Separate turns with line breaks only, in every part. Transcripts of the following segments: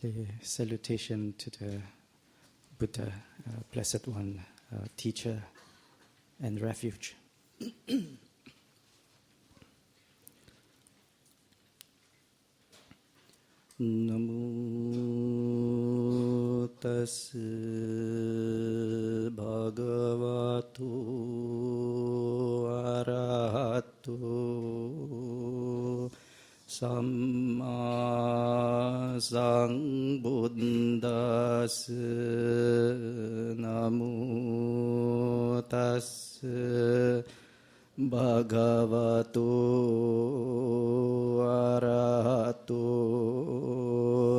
Firstly, salutation to the Buddha, Blessed One, teacher and refuge. Namo tassa bhagavato arahato Samma Sambuddhassa. Namo tassa bhagavato arahato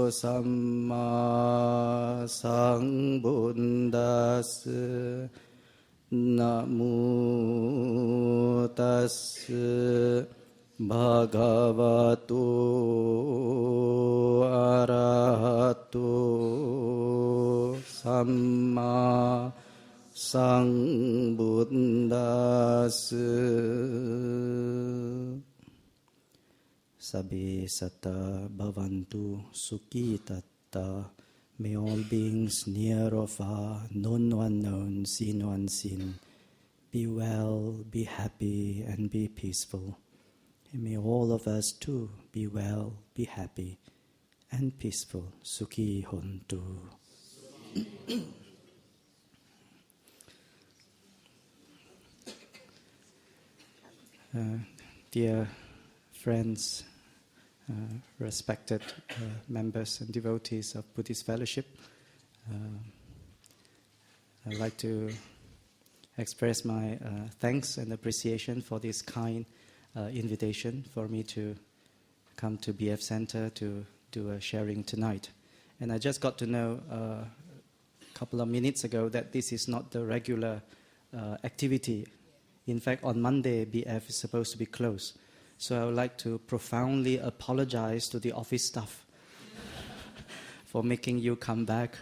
Samma Sambuddhassa. Namo tassa bhagavato arahato Samma Sambuddhassa. Sabbe satta bhavantu sukhitatta. May all beings near or far, known or unknown, seen or unseen, be well, be happy, and be peaceful. And may all of us too be well, be happy, and peaceful. Sukhi hontu. Dear friends, respected members and devotees of Buddhist fellowship, I'd like to express my thanks and appreciation for this kind invitation for me to come to BF Center to do a sharing tonight. And I just got to know a couple of minutes ago that this is not the regular activity. In fact, on Monday, BF is supposed to be closed. So I would like to profoundly apologize to the office staff for making you come back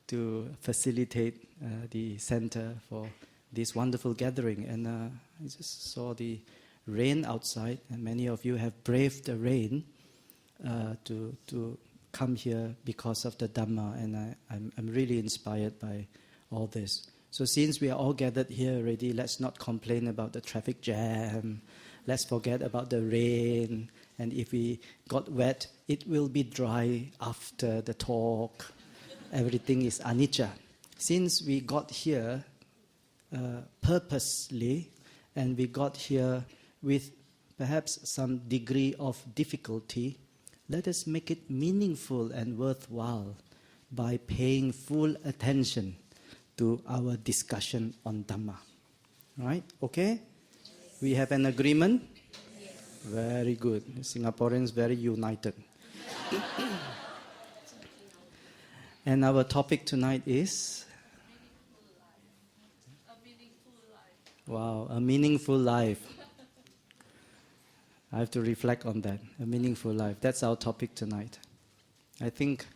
to facilitate the center for this wonderful gathering. And I just saw the rain outside, and many of you have braved the rain to come here because of the Dhamma, and I'm really inspired by all this. So since we are all gathered here already, let's not complain about the traffic jam. Let's forget about the rain. And if we got wet, it will be dry after the talk. Everything is anicca. Since we got here purposely, and we got here with perhaps some degree of difficulty, let us make it meaningful and worthwhile by paying full attention to our discussion on Dhamma. Right? Okay? We have an agreement? Yes. Very good. Singaporeans very united. And our topic tonight is? A meaningful life. Wow, a meaningful life. I have to reflect on that. A meaningful life. That's our topic tonight. I think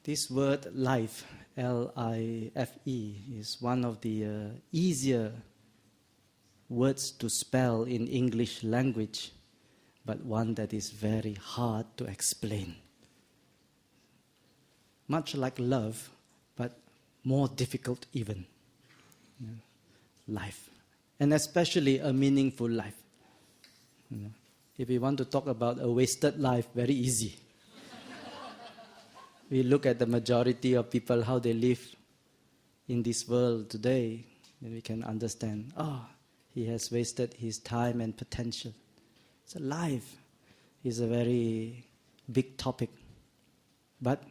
this word life, L-I-F-E, is one of the easier words to spell in English language, but one that is very hard to explain. Much like love, but more difficult even. Yeah. Life. And especially a meaningful life. If we want to talk about a wasted life, very easy. We look at the majority of people, how they live in this world today, and we can understand, he has wasted his time and potential. So life is a very big topic. But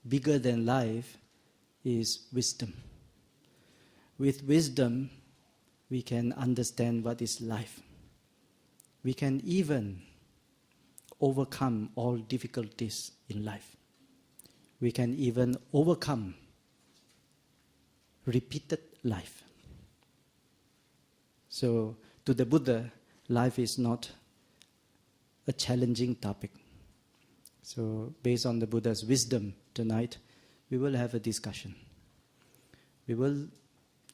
bigger than life is wisdom. With wisdom, we can understand what is life. We can even overcome all difficulties in life. We can even overcome repeated life. So, to the Buddha, life is not a challenging topic. So, based on the Buddha's wisdom tonight, we will have a discussion. We will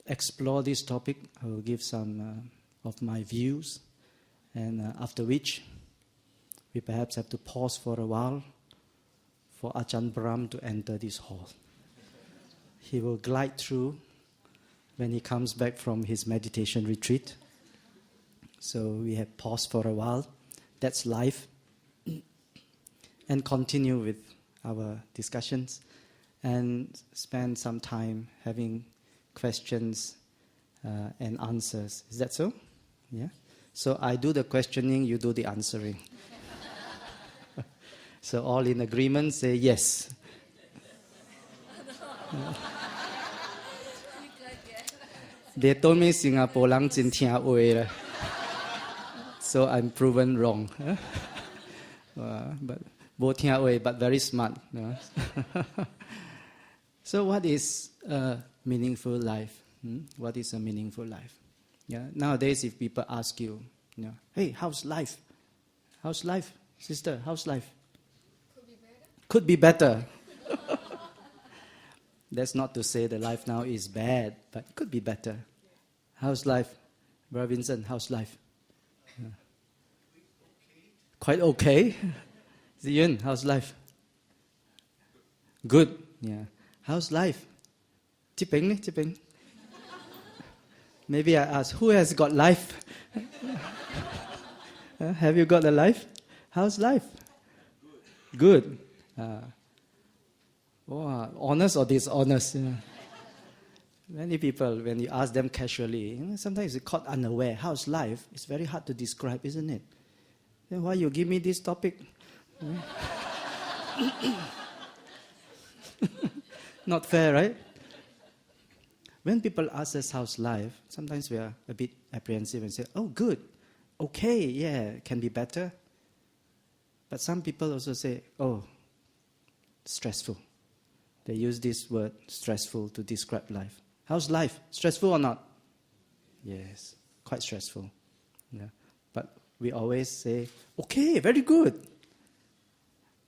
explore this topic. I will give some of my views, and after which, we perhaps have to pause for a while for Ajahn Brahm to enter this hall. He will glide through when he comes back from his meditation retreat. So we have paused for a while. That's life. And continue with our discussions and spend some time having questions and answers. Is that so? Yeah? So I do the questioning, you do the answering. So all in agreement, say yes. They told me Singapore lang jin tia oi. So I'm proven wrong. But bo tia oi, but very smart. So what is a meaningful life? What is a meaningful life? Yeah. Nowadays, if people ask you, hey, how's life? How's life? Sister, how's life? Could be better. That's not to say the life now is bad, but it could be better. How's life? Brother Vincent, how's life? Quite okay. Ziyun, how's life? Good. Yeah. How's life? Chipeng. Maybe I ask, who has got life? Have you got a life? How's life? Good. Honest or dishonest? Many people, when you ask them casually, sometimes you're caught unaware. How's life? It's very hard to describe, isn't it? Then why you give me this topic? Not fair, right? When people ask us how's life, sometimes we are a bit apprehensive and say, oh, good, okay, yeah, can be better. But some people also say, oh, stressful. They use this word, stressful, to describe life. How's life? Stressful or not? Yes, quite stressful. Yeah. But we always say, okay, very good.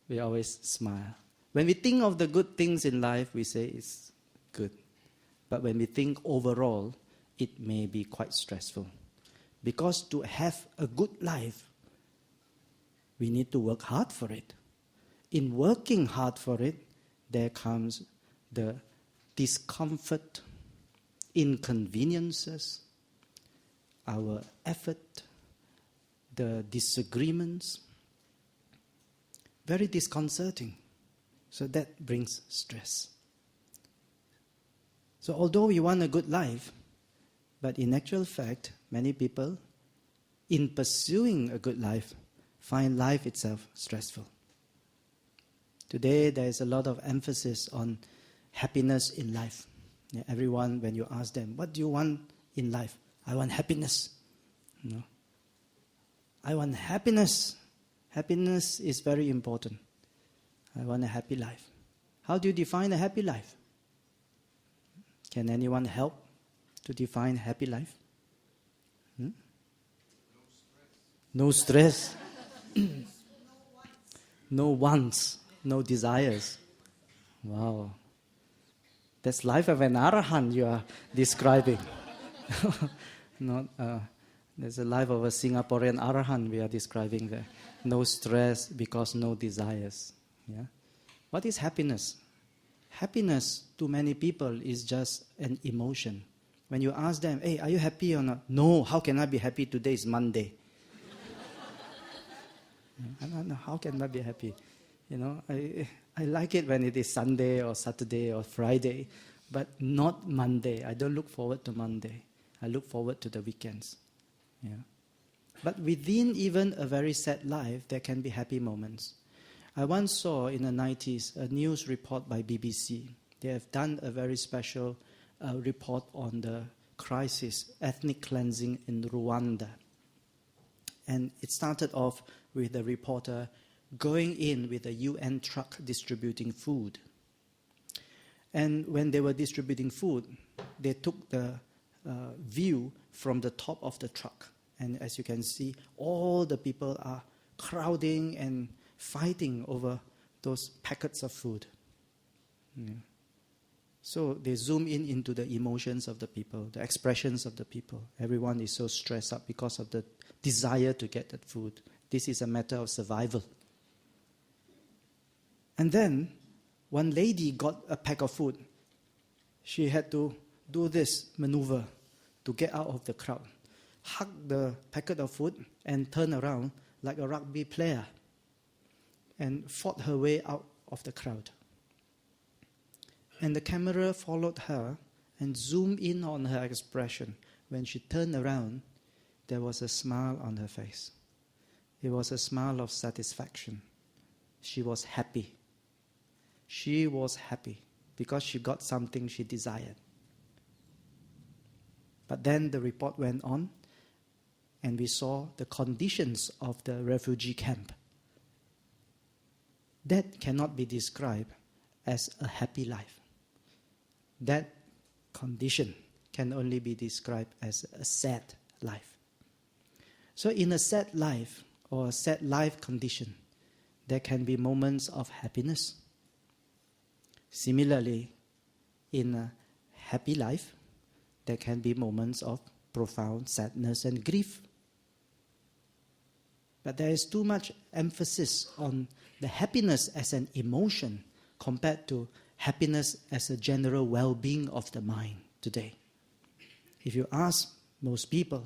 We always smile. When we think of the good things in life, we say it's good. But when we think overall, it may be quite stressful. Because to have a good life, we need to work hard for it. In working hard for it, there comes the discomfort, inconveniences, our effort, the disagreements. Very disconcerting. So that brings stress. So although we want a good life, but in actual fact, many people, in pursuing a good life, find life itself stressful. Today, there is a lot of emphasis on happiness in life. Yeah, everyone, when you ask them, what do you want in life? I want happiness. I want happiness. Happiness is very important. I want a happy life. How do you define a happy life? Can anyone help to define happy life? No stress. No wants. No desires. Wow. That's life of an arahant you are describing. Not, there's a life of a Singaporean arahant we are describing there. No stress because no desires. Yeah. What is happiness? Happiness to many people is just an emotion. When you ask them, hey, are you happy or not? No, how can I be happy? Today is Monday. How can I be happy? I like it when it is Sunday or Saturday or Friday, but not Monday. I don't look forward to Monday. I look forward to the weekends. Yeah. But within even a very sad life, there can be happy moments. I once saw in the 90s a news report by BBC. They have done a very special report on the crisis, ethnic cleansing in Rwanda. And it started off with the reporter going in with a UN truck distributing food. And when they were distributing food, they took the view from the top of the truck. And as you can see, all the people are crowding and fighting over those packets of food. Yeah. So they zoom in into the emotions of the people, the expressions of the people. Everyone is so stressed out because of the desire to get that food. This is a matter of survival. And then one lady got a pack of food. She had to do this maneuver to get out of the crowd, hug the packet of food and turn around like a rugby player and fought her way out of the crowd. And the camera followed her and zoomed in on her expression. When she turned around, there was a smile on her face. It was a smile of satisfaction. She was happy. She was happy because she got something she desired. But then the report went on, and we saw the conditions of the refugee camp. That cannot be described as a happy life. That condition can only be described as a sad life. So in a sad life or a sad life condition, there can be moments of happiness. Similarly, in a happy life, there can be moments of profound sadness and grief. But there is too much emphasis on the happiness as an emotion compared to happiness as a general well-being of the mind today. If you ask most people,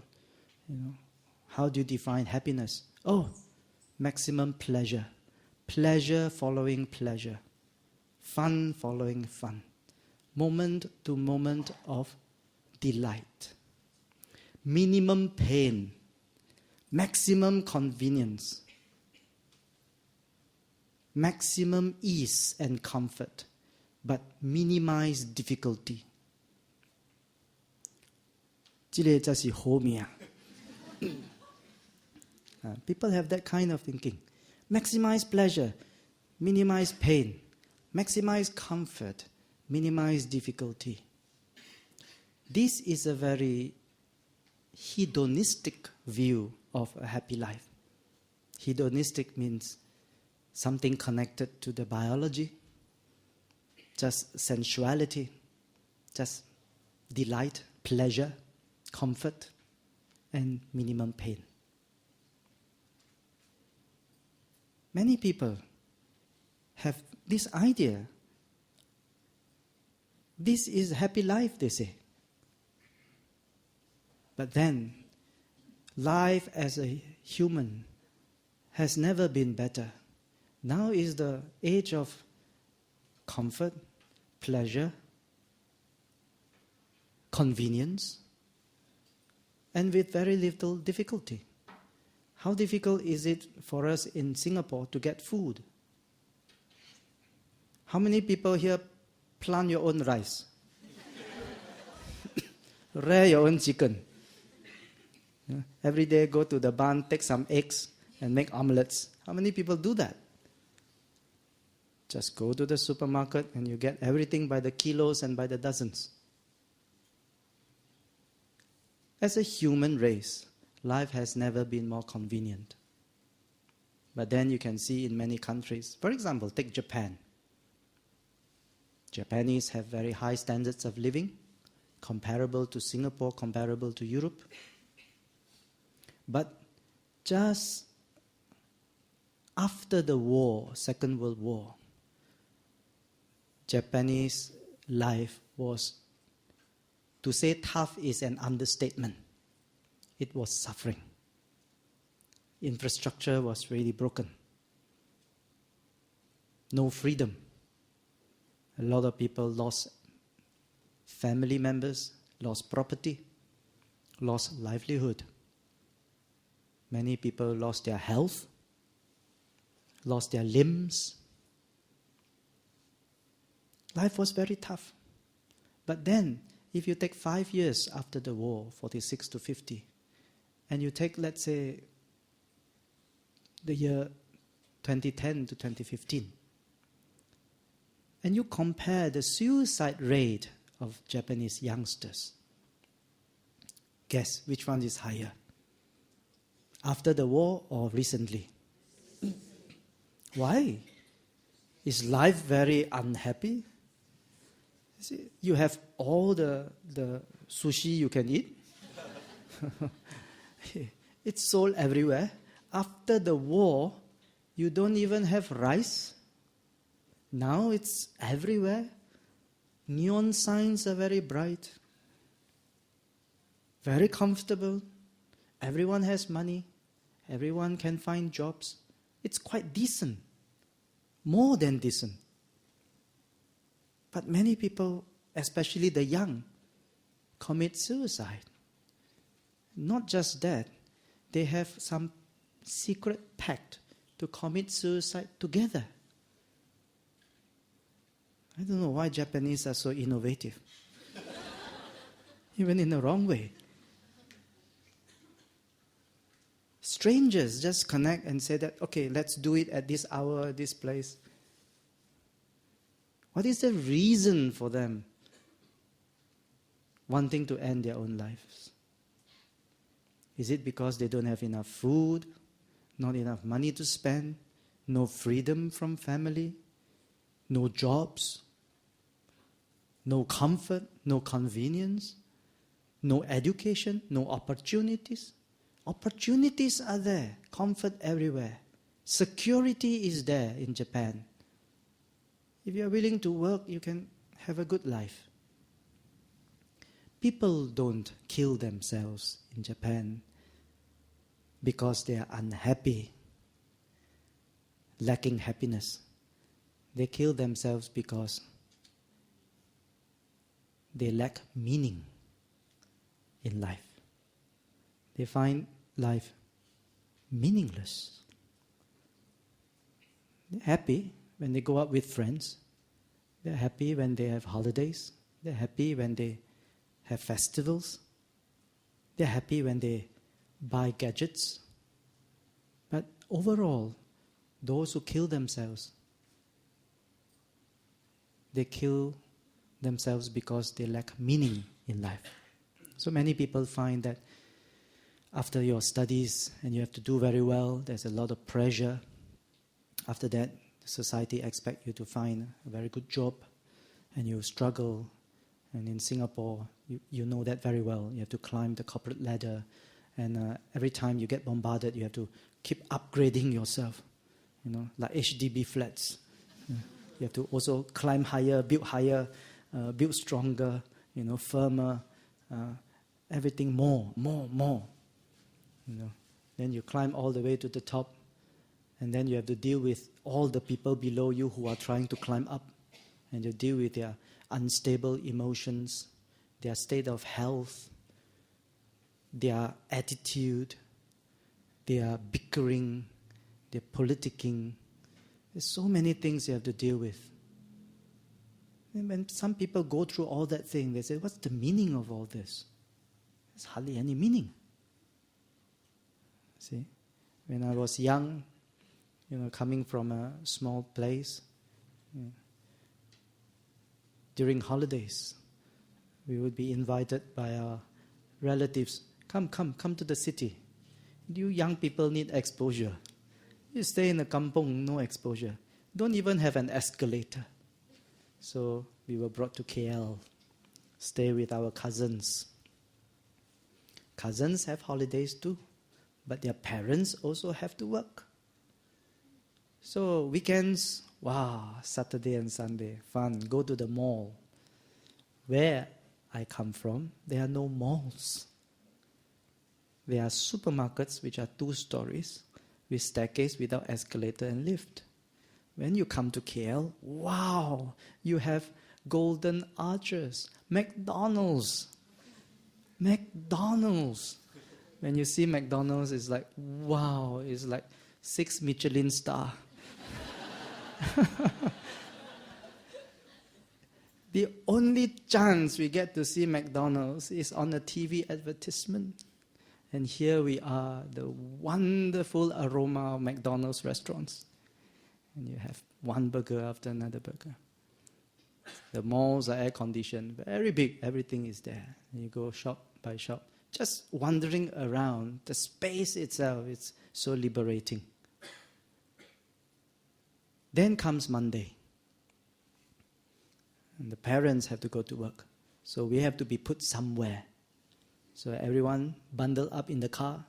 how do you define happiness? Oh, maximum pleasure. Pleasure following pleasure. Fun following fun. Moment to moment of delight. Minimum pain. Maximum convenience. Maximum ease and comfort, but minimize difficulty. 这个就是好命。People have that kind of thinking. Maximize pleasure, minimize pain, maximize comfort, minimize difficulty. This is a very hedonistic view of a happy life. Hedonistic means something connected to the biology, just sensuality, just delight, pleasure, comfort, and minimum pain. Many people have this idea. This is a happy life, they say. But then, life as a human has never been better. Now is the age of comfort, pleasure, convenience, and with very little difficulty. How difficult is it for us in Singapore to get food? How many people here plant your own rice? Rear your own chicken? Every day go to the barn, take some eggs, and make omelets. How many people do that? Just go to the supermarket and you get everything by the kilos and by the dozens. As a human race, life has never been more convenient. But then you can see in many countries, for example, take Japan. Japanese have very high standards of living, comparable to Singapore, comparable to Europe. But just after the war, Second World War, Japanese life was, to say tough is an understatement. It was suffering. Infrastructure was really broken. No freedom. A lot of people lost family members, lost property, lost livelihood. Many people lost their health, lost their limbs. Life was very tough. But then, if you take 5 years after the war, 46 to 50, and you take, let's say, the year 2010 to 2015, and you compare the suicide rate of Japanese youngsters, guess which one is higher? After the war or recently? Why? Is life very unhappy? See, you have all the sushi you can eat. It's sold everywhere. After the war, you don't even have rice. Now it's everywhere. Neon signs are very bright, very comfortable. Everyone has money. Everyone can find jobs. It's quite decent, more than decent. But many people, especially the young, commit suicide. Not just that, they have some secret pact to commit suicide together. I don't know why Japanese are so innovative. Even in the wrong way. Strangers just connect and say that, okay, let's do it at this hour, this place. What is the reason for them wanting to end their own lives? Is it because they don't have enough food, not enough money to spend, no freedom from family, no jobs, no comfort, no convenience, no education, no opportunities? Opportunities are there, comfort everywhere. Security is there in Japan. If you are willing to work, you can have a good life. People don't kill themselves in Japan because they are unhappy, lacking happiness. They kill themselves because they lack meaning in life. They find life meaningless. They're happy when they go out with friends. They're happy when they have holidays. They're happy when they have festivals. They're happy when they buy gadgets. But overall, those who kill themselves, they kill themselves because they lack meaning in life. So many people find that after your studies and you have to do very well, there's a lot of pressure. After that, society expects you to find a very good job and you struggle. And in Singapore, you know that very well. You have to climb the corporate ladder. And every time you get bombarded, you have to keep upgrading yourself. You know, like HDB flats. You have to also climb higher, build stronger, firmer. Everything more. Then you climb all the way to the top. And then you have to deal with all the people below you who are trying to climb up. And you deal with their unstable emotions, their state of health, their attitude, their bickering, their politicking. There's so many things you have to deal with. And when some people go through all that thing, they say, what's the meaning of all this? There's hardly any meaning. See? When I was young, coming from a small place, during holidays, we would be invited by our relatives. Come to the city. You young people need exposure. You stay in the kampong, no exposure. Don't even have an escalator. So we were brought to KL, stay with our cousins. Cousins have holidays too, but their parents also have to work. So weekends, wow, Saturday and Sunday, fun, go to the mall. Where I come from, there are no malls. There are supermarkets which are 2 stories with staircase without escalator and lift. When you come to KL, wow, you have golden arches, McDonald's. When you see McDonald's, it's like, wow, it's like 6 Michelin star. The only chance we get to see McDonald's is on a TV advertisement. And here we are, the wonderful aroma of McDonald's restaurants. And you have one burger after another burger. The malls are air-conditioned, very big, everything is there. And you go shop by shop. Just wandering around, the space itself, it's so liberating. Then comes Monday. And the parents have to go to work. So we have to be put somewhere. So everyone bundled up in the car.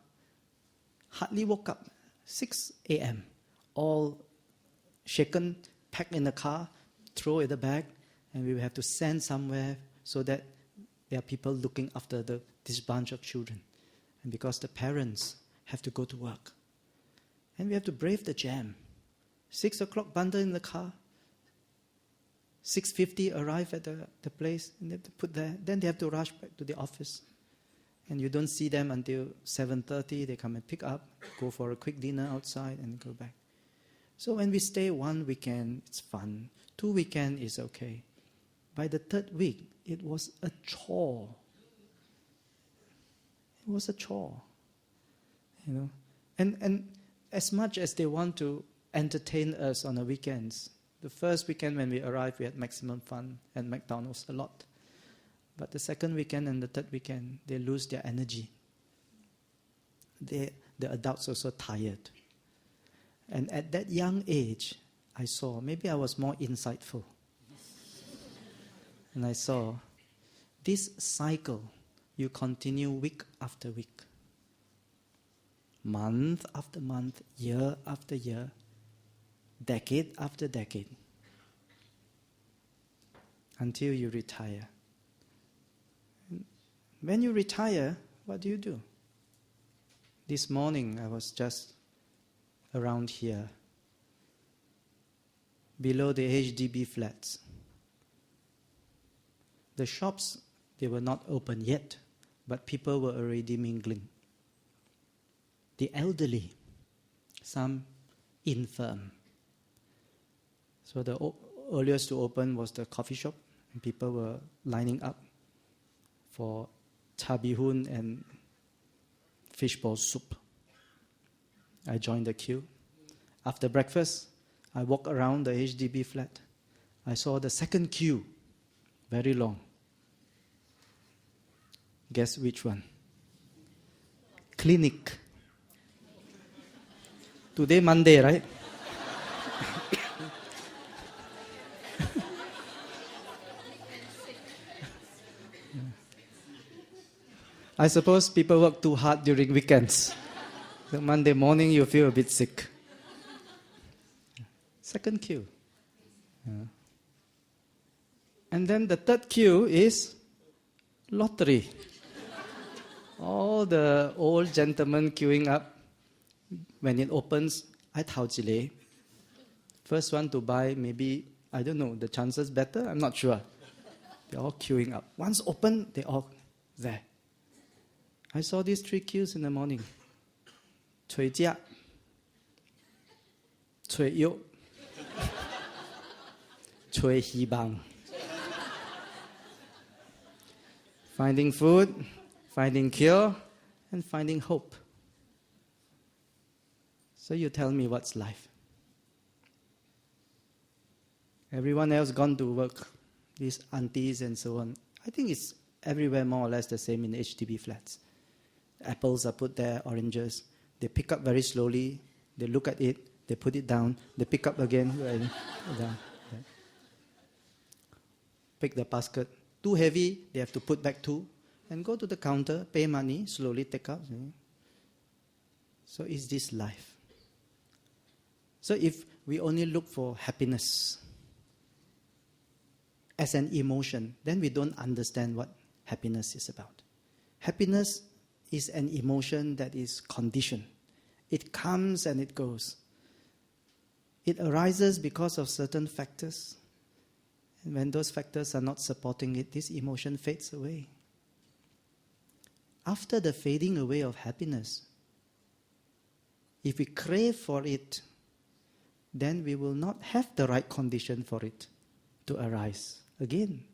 Hardly woke up. 6 a.m. All shaken, pack in the car, throw in the bag, and we will have to send somewhere so that there are people looking after this bunch of children. And because the parents have to go to work. And we have to brave the jam. 6 o'clock, bundle in the car. 6:50 arrive at the place, and they have to put there. Then they have to rush back to the office. And you don't see them until 7:30. They come and pick up, go for a quick dinner outside, and go back. So when we stay 1 weekend, it's fun. 2 weekends is okay. By the 3rd week, it was a chore. It was a chore. You know, and as much as they want to entertain us on the weekends, the first weekend when we arrived, we had maximum fun at McDonald's a lot. But the second weekend and the third weekend, they lose their energy. The adults also tired. And at that young age, I saw, maybe I was more insightful. And I saw this cycle, you continue week after week. Month after month, year after year, decade after decade, until you retire. When you retire, what do? This morning, I was just around here, below the HDB flats. The shops, they were not open yet, but people were already mingling. The elderly, some infirm. So the earliest to open was the coffee shop, and people were lining up for cha bee hoon and fishball soup. I joined the queue. After breakfast, I walked around the HDB flat. I saw the second queue, very long. Guess which one? Clinic. Today, Monday, right? I suppose people work too hard during weekends. So Monday morning, you feel a bit sick. Second queue. And then the third queue is lottery. All the old gentlemen queuing up. When it opens, I tao jile. First one to buy, maybe, I don't know, the chances better? I'm not sure. They're all queuing up. Once open, they're all there. I saw these 3 queues in the morning. Cui jia, cui yu, cui hi bang. Finding food, finding cure, and finding hope. So you tell me what's life? Everyone else gone to work, these aunties and so on. I think it's everywhere more or less the same in HDB flats. Apples are put there, oranges. They pick up very slowly. They look at it. They put it down. They pick up again. Down. Pick the basket. Too heavy, they have to put back 2. And go to the counter, pay money, slowly take out. So is this life? So if we only look for happiness as an emotion, then we don't understand what happiness is about. Happiness is an emotion that is conditioned. It comes and it goes. It arises because of certain factors. And when those factors are not supporting it, this emotion fades away. After the fading away of happiness, if we crave for it, then we will not have the right condition for it to arise again.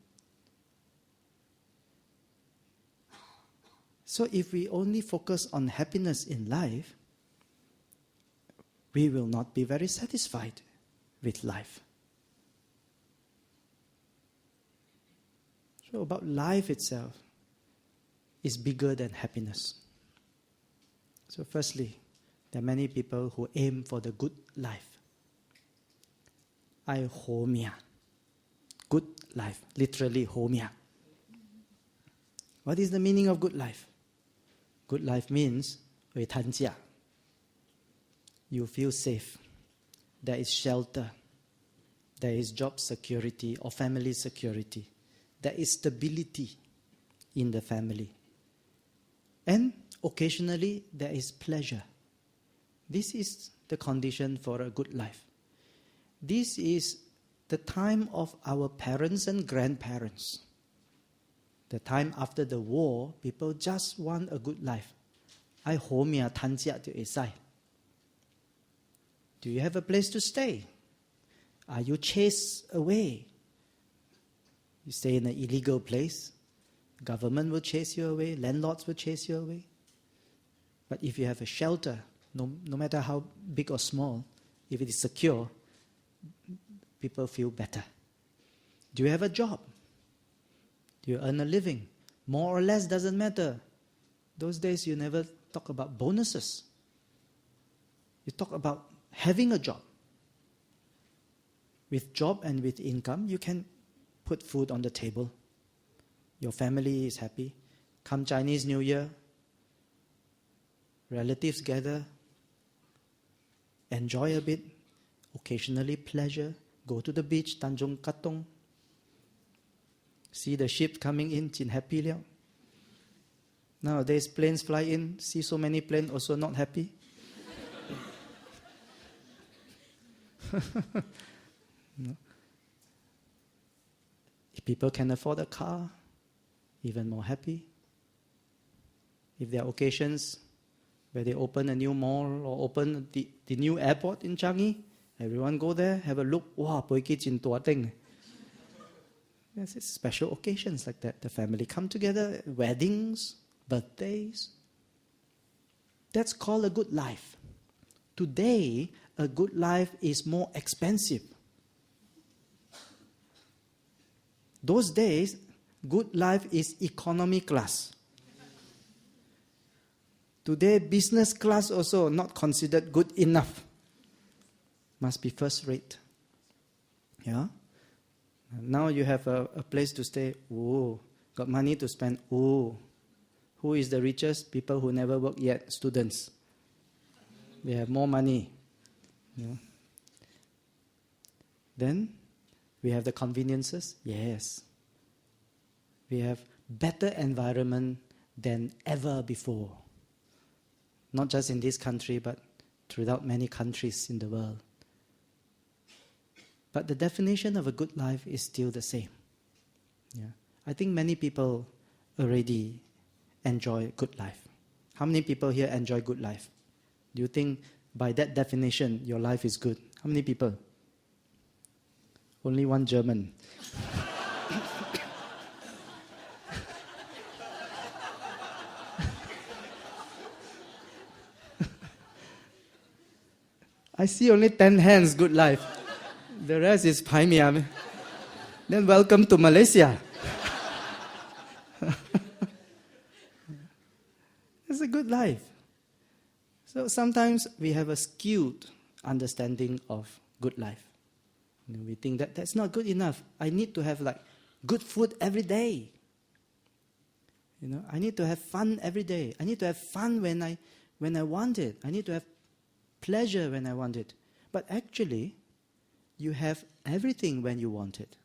So if we only focus on happiness in life, we will not be very satisfied with life. So about life itself is bigger than happiness. So firstly, there are many people who aim for the good life. I homia. Good life. Literally homia. What is the meaning of good life? Good life means weitanjia. You feel safe. There is shelter. There is job security or family security. There is stability in the family. And occasionally there is pleasure. This is the condition for a good life. This is the time of our parents and grandparents. The time after the war, people just want a good life. Do you have a place to stay? Are you chased away? You stay in an illegal place, government will chase you away, landlords will chase you away. But if you have a shelter, no matter how big or small, if it is secure, people feel better. Do you have a job? Do you earn a living? More or less doesn't matter. Those days you never talk about bonuses. You talk about having a job. With job and with income, you can put food on the table. Your family is happy. Come Chinese New Year, relatives gather, enjoy a bit, occasionally pleasure, go to the beach, Tanjung Katong, see the ship coming in, Chin happy liao. Nowadays planes fly in, see so many planes, also not happy. No. If people can afford a car, even more happy. If there are occasions where they open a new mall or open the new airport in Changi, everyone go there, have a look. Wow, poiki chin tua ting. Yes, it's special occasions like that. The family come together, weddings, birthdays. That's called a good life. Today, a good life is more expensive. Those days, good life is economy class. Today, business class also not considered good enough. Must be first rate. Yeah? Now you have a place to stay. Ooh, got money to spend. Ooh. Who is the richest? People who never work yet, students. They have more money. Yeah. Then, we have the conveniences. Yes. We have better environment than ever before. Not just in this country, but throughout many countries in the world. But the definition of a good life is still the same. Yeah. I think many people already enjoy good life. How many people here enjoy good life? Do you think by that definition your life is good? How many people? Only one German. I see only 10 hands, good life. The rest is Pai Miam. Then welcome to Malaysia. It's a good life. So sometimes we have a skewed understanding of good life. We think that that's not good enough. I need to have like good food every day. I need to have fun every day. I need to have fun when I want it. I need to have pleasure when I want it. But actually, you have everything when you want it.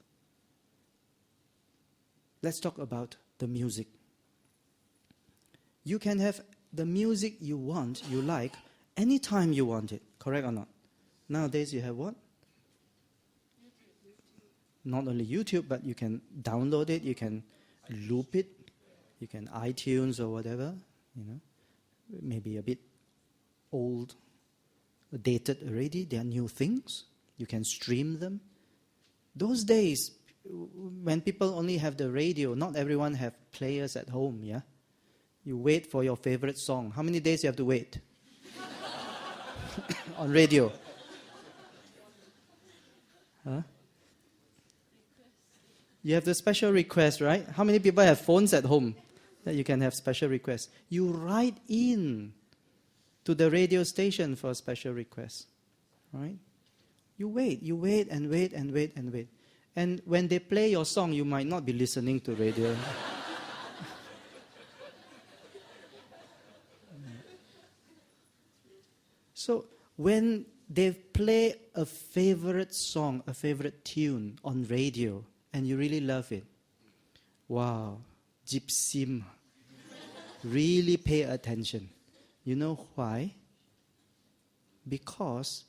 Let's talk about the music. You can have the music you want, you like, anytime you want it. Correct or not? Nowadays you have what? Not only YouTube, but you can download it, you can loop it, you can iTunes or whatever, maybe a bit old, dated already. There are new things. You can stream them. Those days, when people only have the radio, not everyone have players at home, yeah? You wait for your favorite song. How many days you have to wait? On radio. Huh? You have the special request, right? How many people have phones at home that you can have special requests? You write in to the radio station for a special request, right? You wait and wait and wait and wait. And when they play your song, you might not be listening to radio. So when they play a favorite song, a favorite tune on radio, and you really love it. Wow, Gypsy. Really pay attention. You know why? Because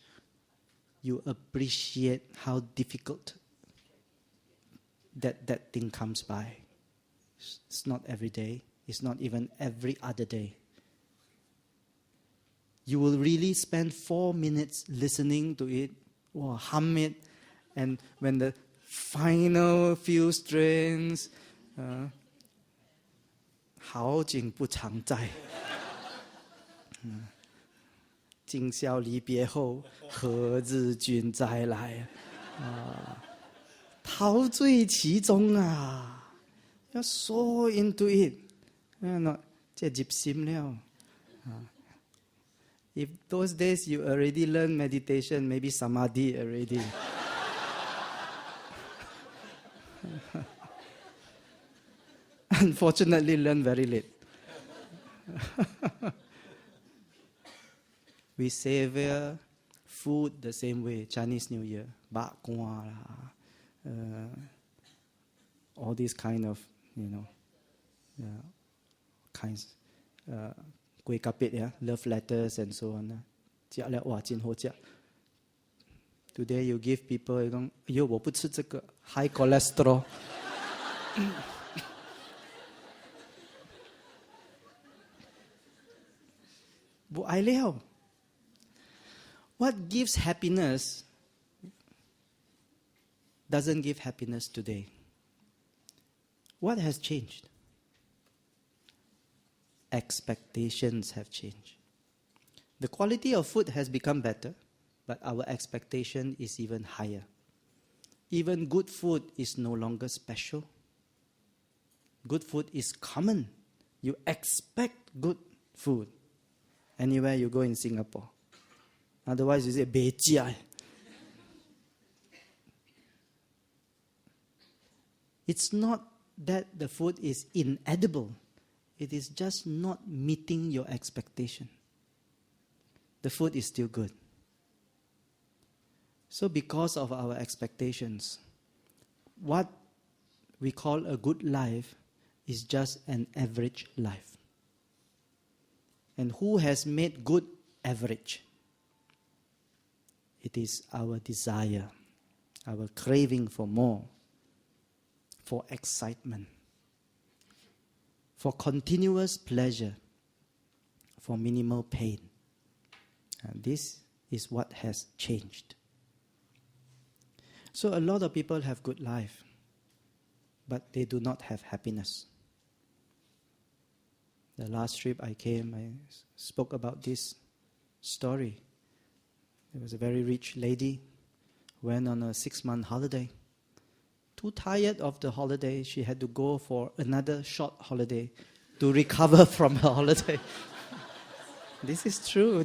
you appreciate how difficult that thing comes by. It's not every day. It's not even every other day. You will really spend 4 minutes listening to it, or hum it, and when the final few strings, 好景不常在，今宵离别后，何日君再来？陶醉其中啊，要 so into it， 这入心了。If those days you already learn meditation, maybe samadhi already. Unfortunately, learn very late. We savor food the same way. Chinese New Year, bak kwa lah, all these kind of, kinds. Kuih kapit, yeah, love letters and so on. Today you give people, you go, 哎呦，我不吃这个 high cholesterol. What gives happiness doesn't give happiness today. What has changed? Expectations have changed. The quality of food has become better, but our expectation is even higher. Even good food is no longer special. Good food is common. You expect good food anywhere you go in Singapore. Otherwise, you say, 别家. It's not that the food is inedible. It is just not meeting your expectation. The food is still good. So because of our expectations, what we call a good life is just an average life. And who has made good average? It is our desire, our craving for more, for excitement, for continuous pleasure, for minimal pain. And this is what has changed. So a lot of people have good life, but they do not have happiness. The last trip I came, I spoke about this story. There was a very rich lady, went on a 6-month holiday. Too tired of the holiday, she had to go for another short holiday to recover from her holiday. This is true.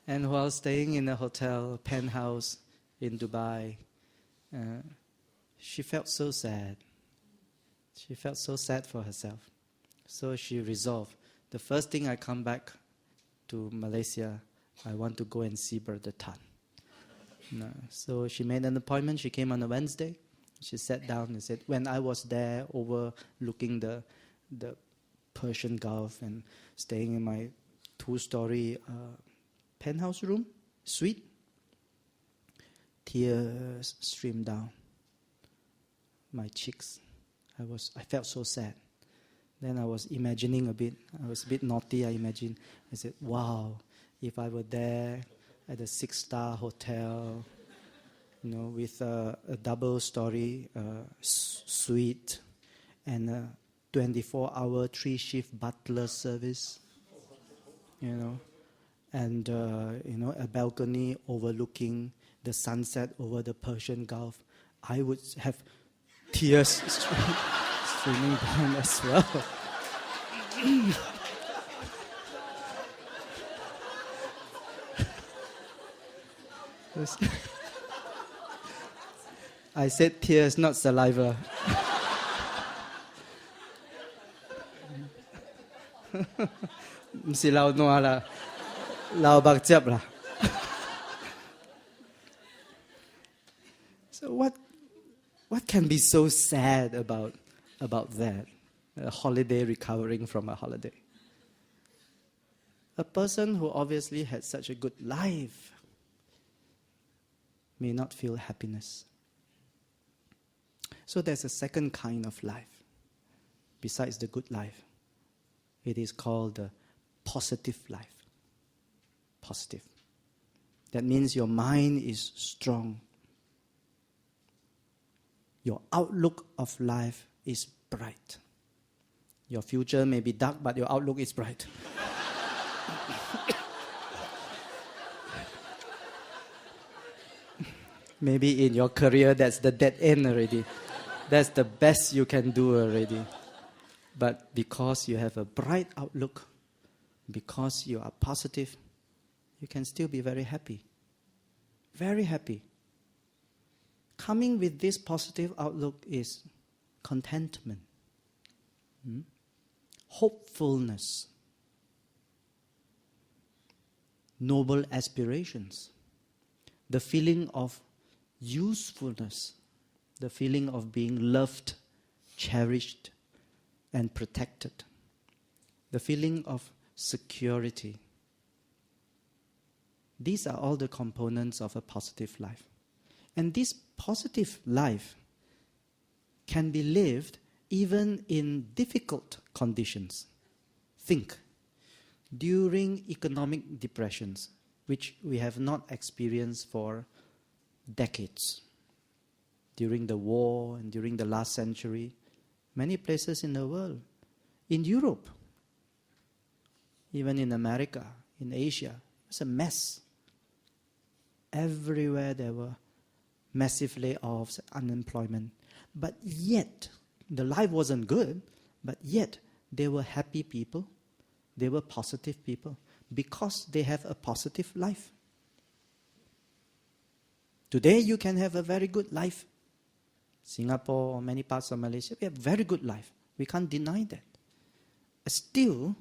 And while staying in a hotel, penthouse in Dubai, she felt so sad. She felt so sad for herself. So she resolved, the first thing I come back to Malaysia, I want to go and see Brother Tan. So she made an appointment. She came on a Wednesday. She sat down and said, when I was there overlooking the Persian Gulf and staying in my 2-story penthouse room, suite, tears streamed down my cheeks. I felt so sad. Then I was imagining a bit. I was a bit naughty, I imagined. I said, wow, if I were there at a 6-star hotel, with a double-story suite and a 24-hour 3-shift butler service, and a balcony overlooking the sunset over the Persian Gulf, I would have tears streaming down as well. I said tears, not saliva. Lao bak jiap lah. So what can be so sad about that? A holiday recovering from a holiday. A person who obviously had such a good life may not feel happiness. So there's a second kind of life besides the good life. It is called the positive life. Positive. That means your mind is strong. Your outlook of life is bright. Your future may be dark, but your outlook is bright. Maybe in your career, that's the dead end already. That's the best you can do already. But because you have a bright outlook, because you are positive, you can still be very happy. Very happy. Coming with this positive outlook is contentment, hopefulness, noble aspirations, the feeling of usefulness, the feeling of being loved, cherished, and protected, the feeling of security. These are all the components of a positive life. And this positive life can be lived even in difficult conditions. Think, during economic depressions, which we have not experienced for decades, during the war and during the last century, many places in the world, in Europe, even in America, in Asia, it was a mess. Everywhere there were massive layoffs, unemployment. But yet, the life wasn't good, but yet they were happy people, they were positive people, because they have a positive life. Today you can have a very good life. Singapore or many parts of Malaysia, we have a very good life. We can't deny that. Still,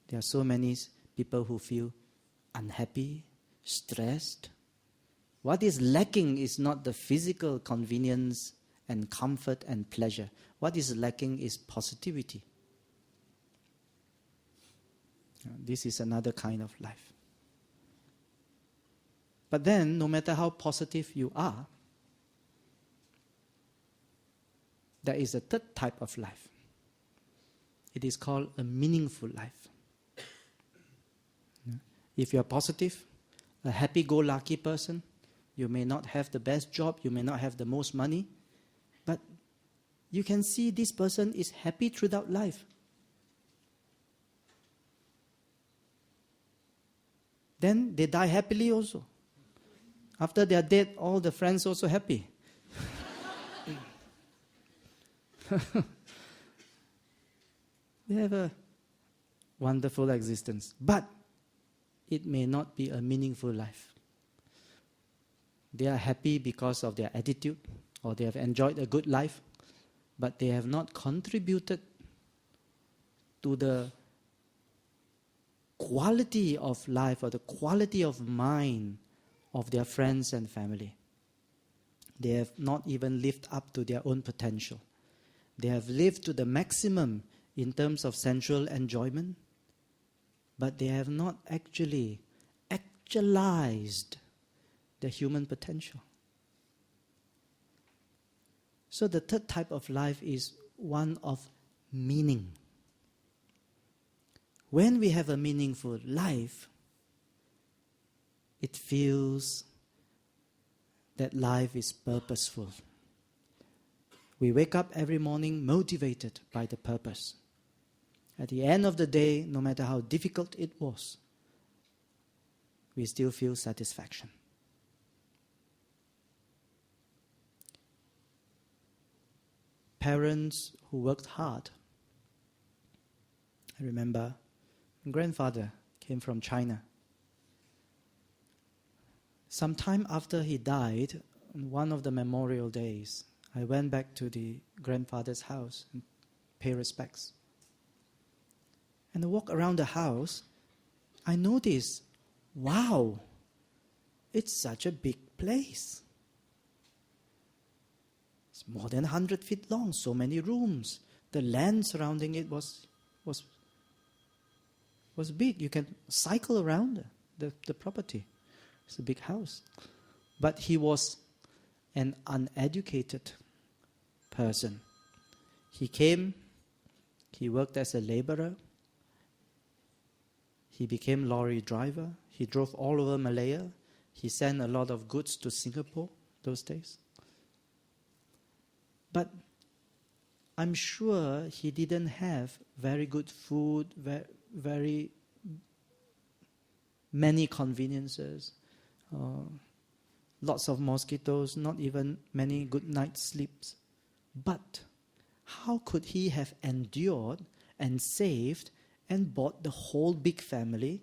there are so many people who feel unhappy, stressed. What is lacking is not the physical convenience and comfort and pleasure. What is lacking is positivity. This is another kind of life. But then, no matter how positive you are, there is a third type of life. It is called a meaningful life. If you are positive, a happy-go-lucky person, you may not have the best job, you may not have the most money, but you can see this person is happy throughout life. Then they die happily also. After they are dead, all the friends also happy. They have a wonderful existence. But it may not be a meaningful life. They are happy because of their attitude, or they have enjoyed a good life, but they have not contributed to the quality of life or the quality of mind of their friends and family. They have not even lived up to their own potential. They have lived to the maximum in terms of sensual enjoyment, but they have not actually actualized the human potential. So the third type of life is one of meaning. When we have a meaningful life, it feels that life is purposeful. We wake up every morning motivated by the purpose. At the end of the day, no matter how difficult it was, we still feel satisfaction. Parents who worked hard. I remember my grandfather came from China. Sometime after he died, on one of the memorial days, I went back to the grandfather's house and pay respects. And I walk around the house, I noticed, wow, it's such a big place. It's more than 100 feet long, so many rooms. The land surrounding it was big. You can cycle around the property. It's a big house. But he was an uneducated person. He came, he worked as a laborer. He became lorry driver. He drove all over Malaya. He sent a lot of goods to Singapore those days. But I'm sure he didn't have very good food, very many conveniences, lots of mosquitoes, not even many good night sleeps. But how could he have endured and saved and bought the whole big family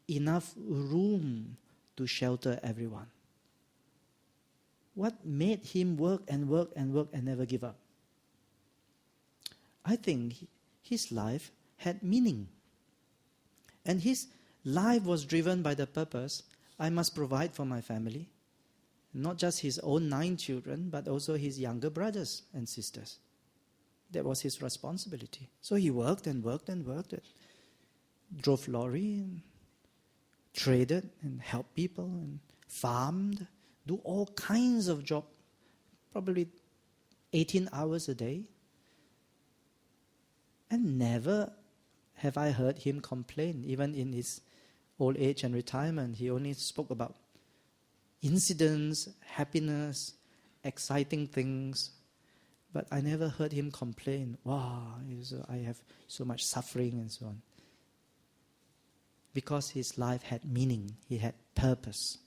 enough room to shelter everyone? What made him work and work and work and never give up? I think his life had meaning. And his life was driven by the purpose, I must provide for my family. Not just his own 9 children, but also his younger brothers and sisters. That was his responsibility. So he worked and worked and worked. Drove lorry, and traded and helped people, and farmed, do all kinds of jobs, probably 18 hours a day. And never have I heard him complain. Even in his old age and retirement, he only spoke about incidents, happiness, exciting things. But I never heard him complain, wow, I have so much suffering and so on. Because his life had meaning, he had purpose.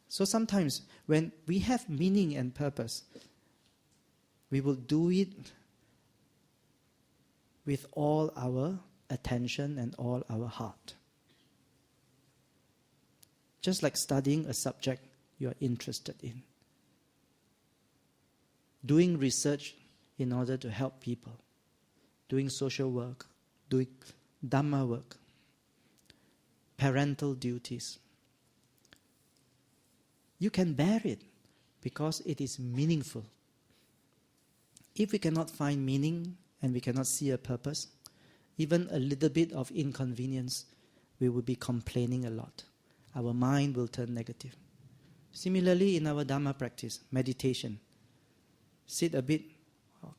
So sometimes when we have meaning and purpose, we will do it with all our attention and all our heart. Just like studying a subject you are interested in. Doing research in order to help people. Doing social work. Doing Dhamma work. Parental duties. You can bear it because it is meaningful. If we cannot find meaning and we cannot see a purpose, even a little bit of inconvenience, we will be complaining a lot. Our mind will turn negative. Similarly, in our Dhamma practice, meditation, sit a bit,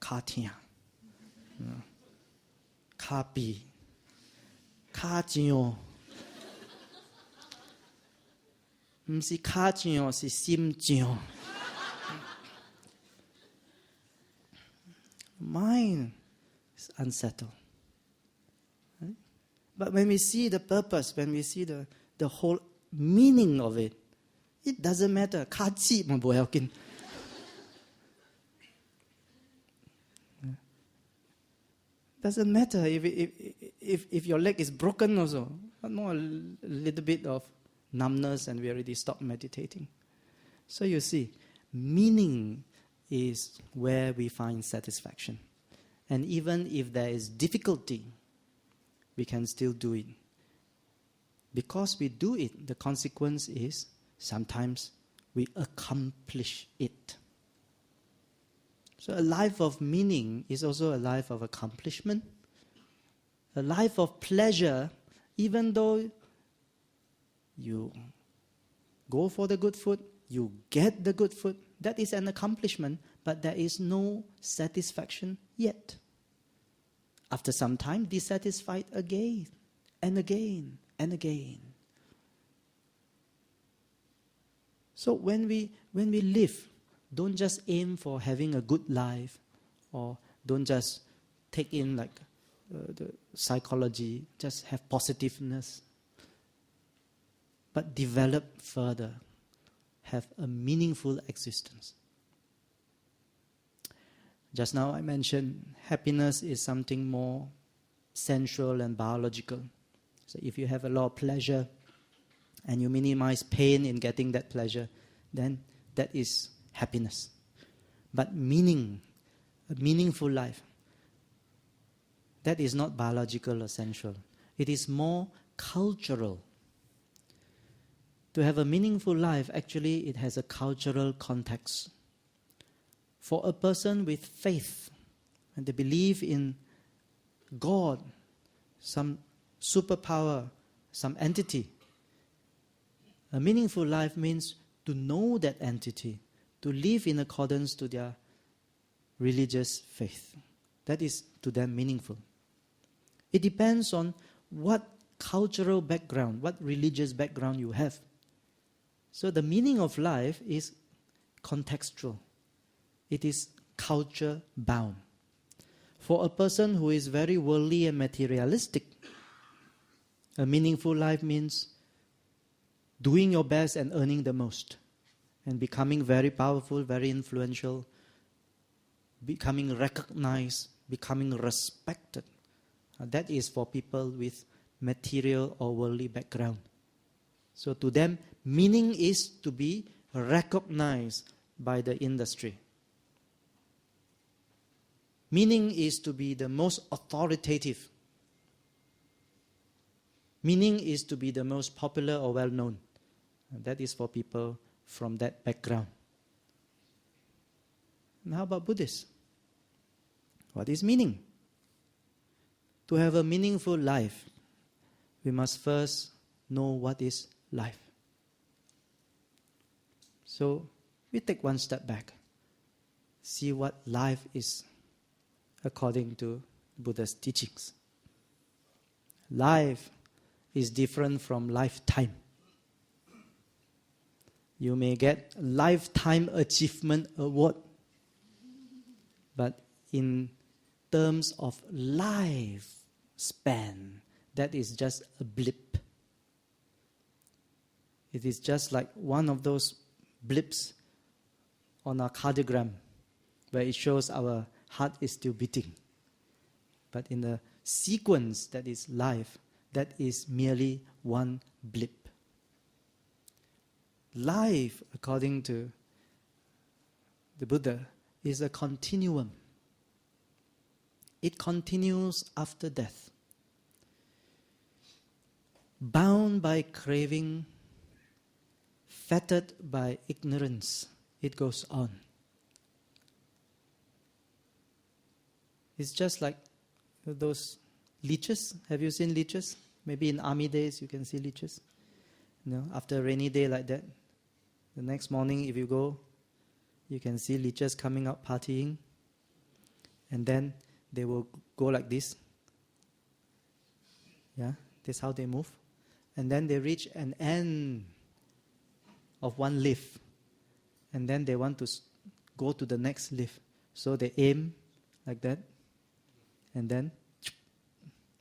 ka tia, ka pi, ka jio. 唔是卡上，是心上。Mind is unsettled. Right? But when we see the purpose, when we see the whole meaning of it, it doesn't matter. 卡字咪唔要緊。Doesn't matter if your leg is broken also. But more a little bit of numbness and we already stop meditating. So you see, meaning is where we find satisfaction. And even if there is difficulty, we can still do it. Because we do it, the consequence is sometimes we accomplish it. So a life of meaning is also a life of accomplishment. A life of pleasure, even though you go for the good food, you get the good food. That is an accomplishment, but there is no satisfaction yet. After some time, dissatisfied again and again and again. So when we live, don't just aim for having a good life, or don't just take in like the psychology, just have positiveness. But develop further, have a meaningful existence. Just now I mentioned happiness is something more sensual and biological. So if you have a lot of pleasure and you minimize pain in getting that pleasure, then that is happiness. But meaning, a meaningful life, that is not biological or sensual. It is more cultural. To have a meaningful life, actually, it has a cultural context. For a person with faith, and they believe in God, some superpower, some entity, a meaningful life means to know that entity, to live in accordance to their religious faith. That is to them meaningful. It depends on what cultural background, what religious background you have. So the meaning of life is contextual. It is culture bound. For a person who is very worldly and materialistic, a meaningful life means doing your best and earning the most, and becoming very powerful, very influential, becoming recognized, becoming respected. That is for people with material or worldly background. So to them, meaning is to be recognized by the industry. Meaning is to be the most authoritative. Meaning is to be the most popular or well-known. That is for people from that background. And how about Buddhists? What is meaning? To have a meaningful life, we must first know what is life. So we take one step back, see what life is according to Buddha's teachings. Life is different from lifetime. You may get Lifetime Achievement Award, but in terms of lifespan, that is just a blip. It is just like one of those blips on our cardiogram where it shows our heart is still beating. But in the sequence that is life, that is merely one blip. Life, according to the Buddha, is a continuum. It continues after death. Bound by craving, fettered by ignorance, it goes on. It's just like those leeches. Have you seen leeches? Maybe in army days you can see leeches. After a rainy day like that, the next morning if you go, you can see leeches coming out partying. And then they will go like this. Yeah, that's how they move. And then they reach an end of one leaf. And then they want to go to the next leaf. So they aim like that. And then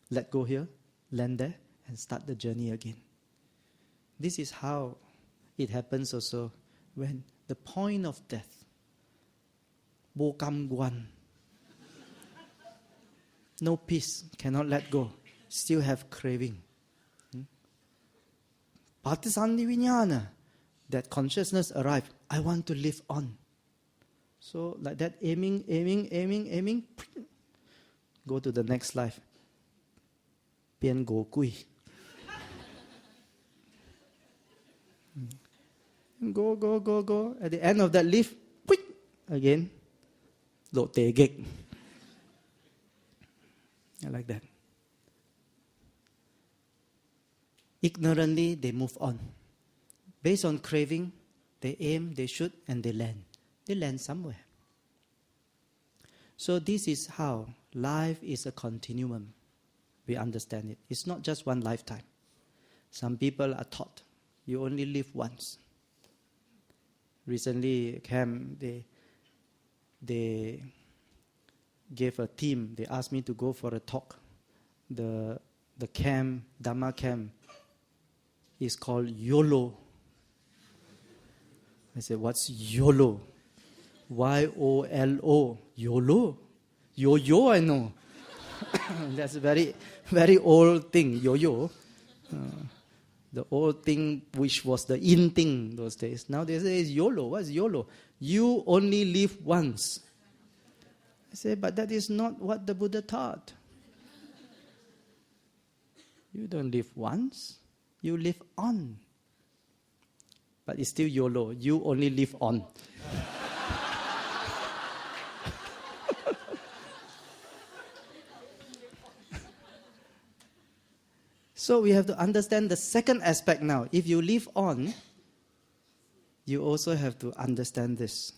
let go here, land there, and start the journey again. This is how it happens also when the point of death, bo kam guan, no peace, cannot let go, still have craving. Patisandi vinyana, that consciousness arrived, I want to live on. So like that, aiming, go to the next life. Pian go kui. Go. At the end of that leaf, quick again. Lo te gek. I like that. Ignorantly, they move on. Based on craving, they aim, they shoot, and they land. They land somewhere. So this is how life is a continuum. We understand it. It's not just one lifetime. Some people are taught you only live once. Recently, camp, they gave a theme. They asked me to go for a talk. The camp, Dhamma camp, is called YOLO. I said, what's YOLO? YOLO. YOLO? Yo-yo, I know. That's a very, very old thing, yo-yo. The old thing which was the in thing those days. Now they say it's YOLO. What's YOLO? You only live once. I say, but that is not what the Buddha taught. You don't live once, you live on. But it's still YOLO. You only live on. So we have to understand the second aspect now. If you live on, you also have to understand this.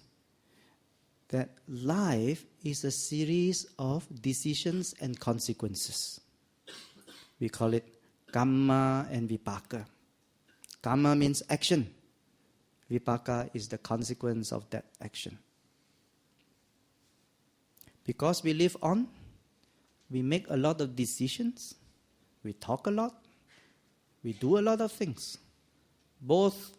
That life is a series of decisions and consequences. We call it kamma and vipaka. Kamma means action. Vipaka is the consequence of that action. Because we live on, we make a lot of decisions, we talk a lot, we do a lot of things, both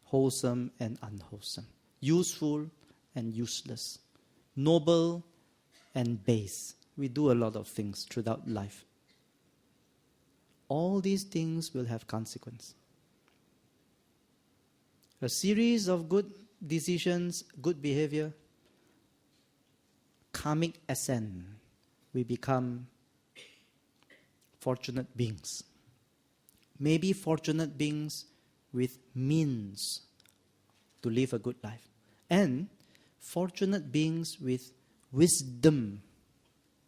wholesome and unwholesome, useful and useless, noble and base. We do a lot of things throughout life. All these things will have consequence. A series of good decisions, good behavior, karmic ascent. We become fortunate beings. Maybe fortunate beings with means to live a good life. And fortunate beings with wisdom,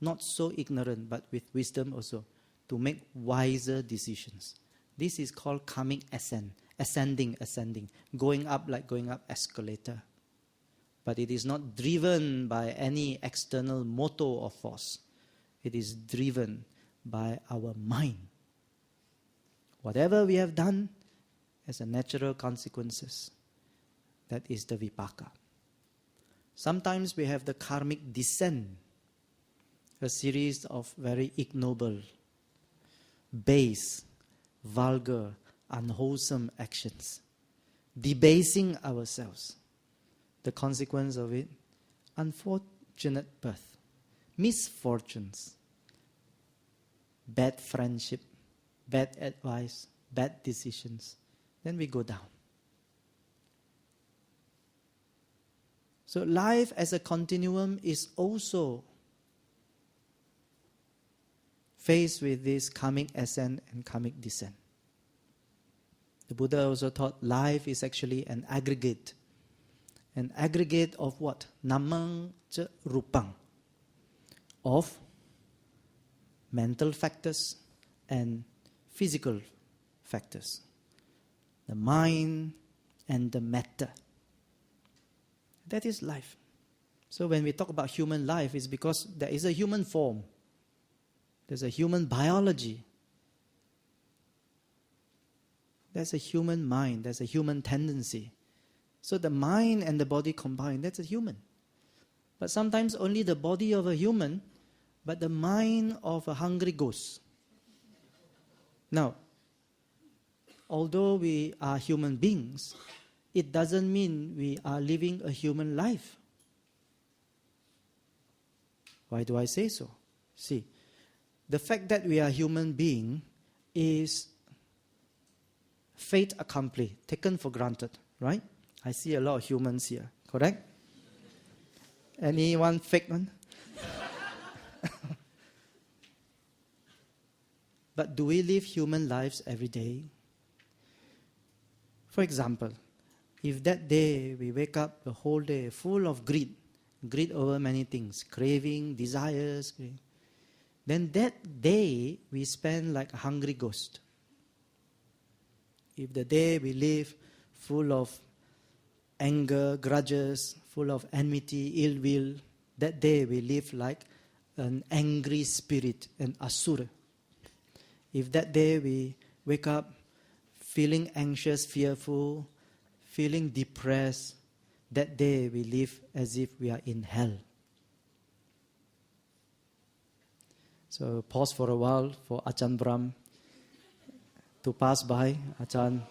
not so ignorant, but with wisdom also, to make wiser decisions. This is called karmic ascent. Ascending, going up like going up escalator. But it is not driven by any external motor or force. It is driven by our mind. Whatever we have done as a natural consequences, that is the vipaka. Sometimes we have the karmic descent, a series of very ignoble, base, vulgar, unwholesome actions, debasing ourselves. The consequence of it, unfortunate birth, misfortunes, bad friendship, bad advice, bad decisions. Then we go down. So life as a continuum is also faced with this karmic ascent and karmic descent. The Buddha also taught life is actually an aggregate. An aggregate of what? Namang cha rupang. Of mental factors and physical factors. The mind and the matter. That is life. So when we talk about human life, it's because there is a human form. There's a human biology. There's a human mind. There's a human tendency. So the mind and the body combined, that's a human. But sometimes only the body of a human, but the mind of a hungry ghost. Now, although we are human beings, it doesn't mean we are living a human life. Why do I say so? See, the fact that we are human being is fate accomplished, taken for granted, right? I see a lot of humans here, correct? Anyone fake one? But do we live human lives every day? For example, if that day we wake up the whole day full of greed over many things, craving, desires, then that day we spend like a hungry ghost. If the day we live full of anger, grudges, full of enmity, ill will, that day we live like an angry spirit, an asura. If that day we wake up feeling anxious, fearful, feeling depressed, that day we live as if we are in hell. So pause for a while for Ajahn Brahm to pass by. Ajahn,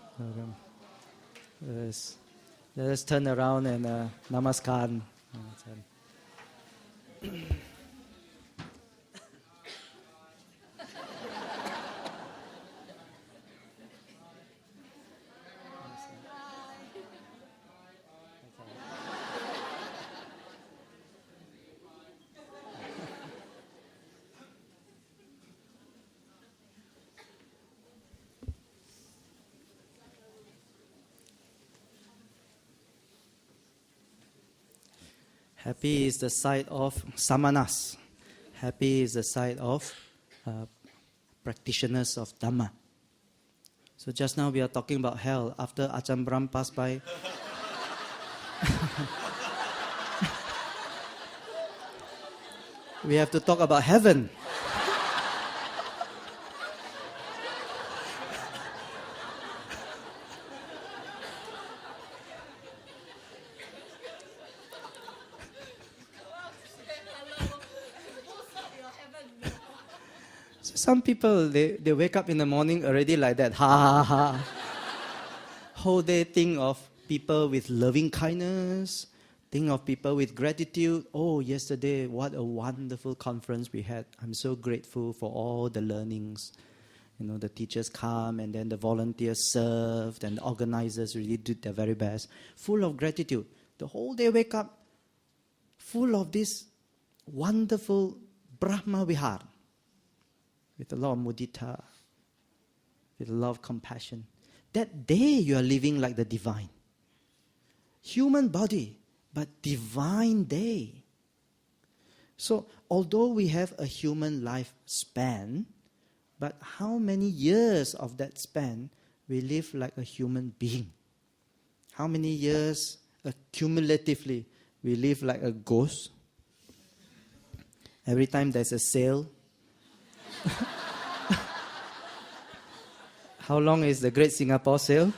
let us turn around and namaskar. Happy is the side of samanas. Happy is the side of practitioners of Dhamma. So just now we are talking about hell. After Ajahn Brahm passed by, we have to talk about heaven. Some people, they wake up in the morning already like that. Ha ha ha. Whole day think of people with loving kindness, think of people with gratitude. Oh, yesterday, what a wonderful conference we had. I'm so grateful for all the learnings. You know, the teachers come and then the volunteers served and the organizers really did their very best. Full of gratitude. The whole day wake up full of this wonderful Brahma Vihar. With a lot of mudita, with a lot of compassion. That day you are living like the divine. Human body, but divine day. So, although we have a human life span, but how many years of that span we live like a human being? How many years cumulatively we live like a ghost? Every time there's a sale, how long is the Great Singapore Sale?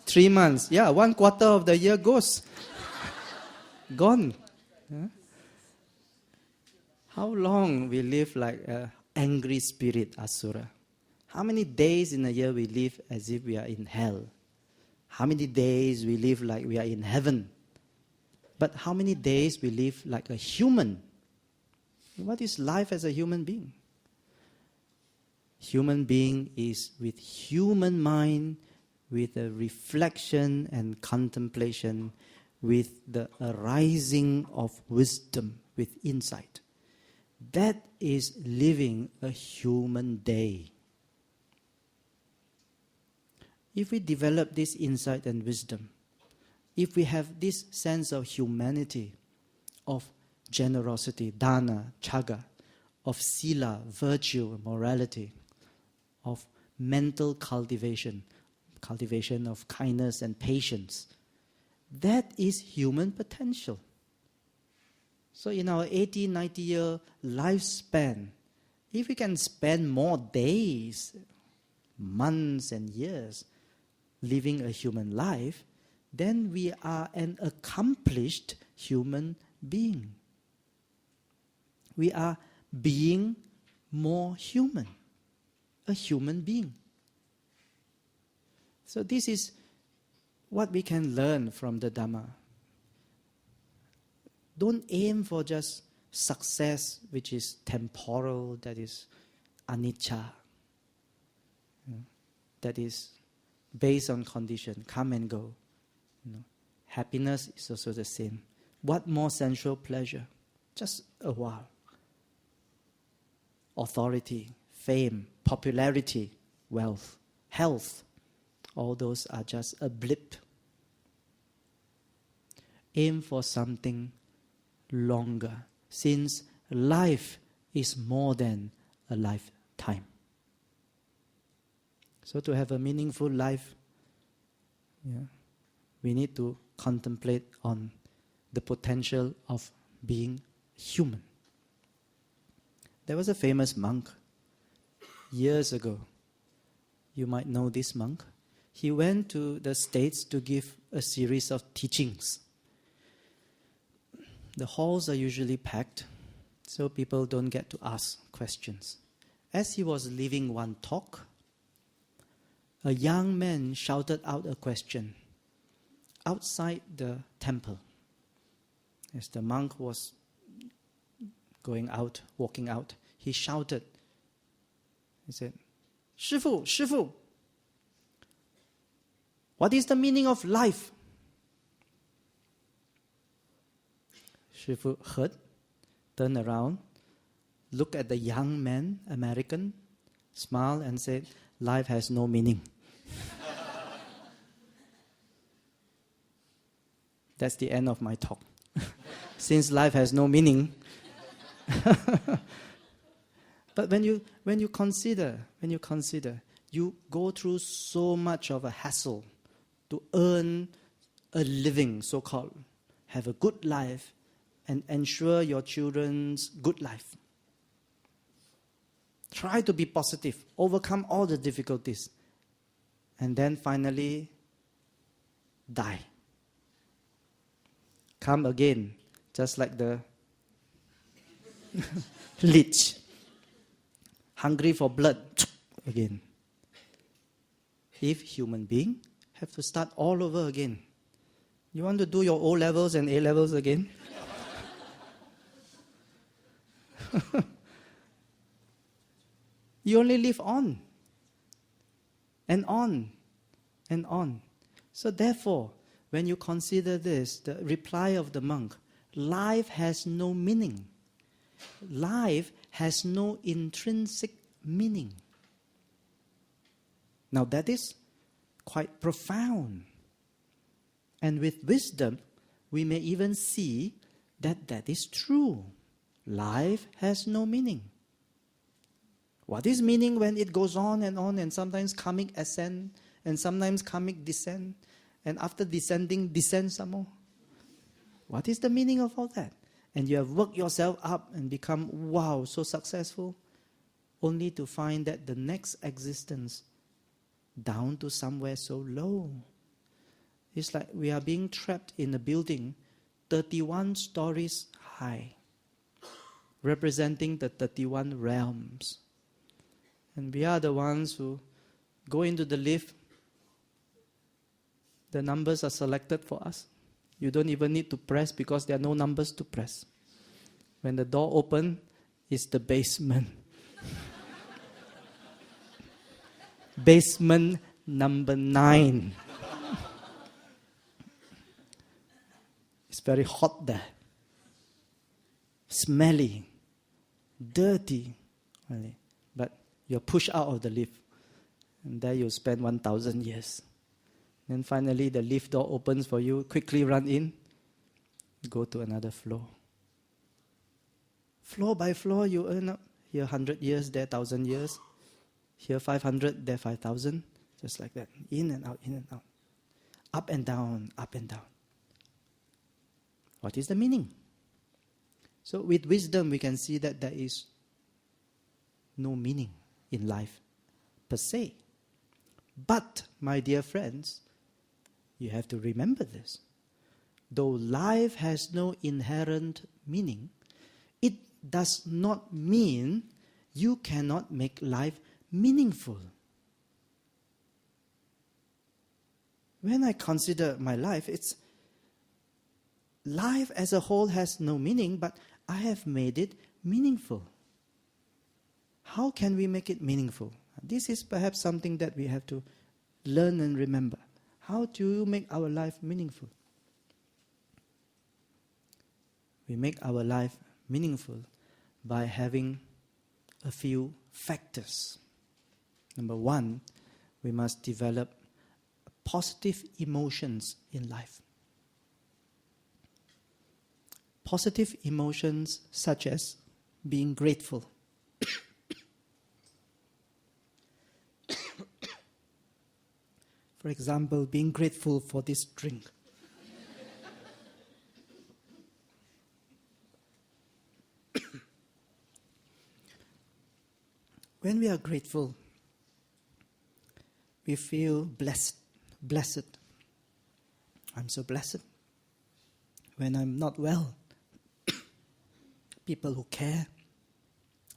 3 months. Yeah, 1/4 of the year goes. Gone. Yeah? How long we live like an angry spirit, Asura? How many days in a year we live as if we are in hell? How many days we live like we are in heaven? But how many days we live like a human? What is life as a human being? Human being is with human mind, with a reflection and contemplation, with the arising of wisdom, with insight. That is living a human day. If we develop this insight and wisdom, if we have this sense of humanity, of generosity, dana, chaga, of sila, virtue, morality, of mental cultivation of kindness and patience. That is human potential. So in our 80, 90-year lifespan, if we can spend more days, months and years living a human life, then we are an accomplished human being. We are being more human. A human being. So this is what we can learn from the Dhamma. Don't aim for just success which is temporal, that is anicca, that is based on condition, come and go. Happiness is also the same. What more sensual pleasure? Just a while. Authority, fame, popularity, wealth, health, all those are just a blip. Aim for something longer, since life is more than a lifetime. So to have a meaningful life, we need to contemplate on the potential of being human. There was a famous monk years ago. You might know this monk. He went to the States to give a series of teachings. The halls are usually packed, so people don't get to ask questions. As he was leaving one talk, a young man shouted out a question outside the temple. As the monk was going out, walking out, he shouted. He said, 师父, 师父, what is the meaning of life? Shifu heard, turned around, looked at the young man, American, smiled and said, life has no meaning. That's the end of my talk. since life has no meaning. But when you consider, you go through so much of a hassle to earn a living, so-called, have a good life, and ensure your children's good life. Try to be positive, overcome all the difficulties, and then finally die. Come again, just like the leech, hungry for blood, again. If human being have to start all over again, you want to do your O levels and A levels again? You only live on and on and on. So therefore, when you consider this, the reply of the monk, life has no meaning. Life has no intrinsic meaning. Now that is quite profound. And with wisdom, we may even see that that is true. Life has no meaning. What is meaning when it goes on, and sometimes karmic ascent, and sometimes karmic descent, and after descending, descend some more? What is the meaning of all that? And you have worked yourself up and become, wow, so successful, only to find that the next existence, down to somewhere so low. It's like we are being trapped in a building 31 stories high, representing the 31 realms. And we are the ones who go into the lift. The numbers are selected for us. You don't even need to press because there are no numbers to press. When the door opens, it's the basement. Basement number 9. It's very hot there. Smelly. Dirty. But you're pushed out of the lift. And there you spend 1,000 years. Then finally the lift door opens for you. Quickly run in. Go to another floor. Floor by floor you earn up. Here 100 years, there 1,000 years. Here 500, there 5,000. Just like that. In and out, in and out. Up and down, up and down. What is the meaning? So with wisdom we can see that there is no meaning in life per se. But, my dear friends, you have to remember this. Though life has no inherent meaning, it does not mean you cannot make life meaningful. When I consider my life, it's life as a whole has no meaning, but I have made it meaningful. How can we make it meaningful? This is perhaps something that we have to learn and remember. How do you make our life meaningful? We make our life meaningful by having a few factors. Number one, we must develop positive emotions in life. Positive emotions such as being grateful. For example, being grateful for this drink. When we are grateful, we feel blessed. Blessed. I'm so blessed. When I'm not well, people who care,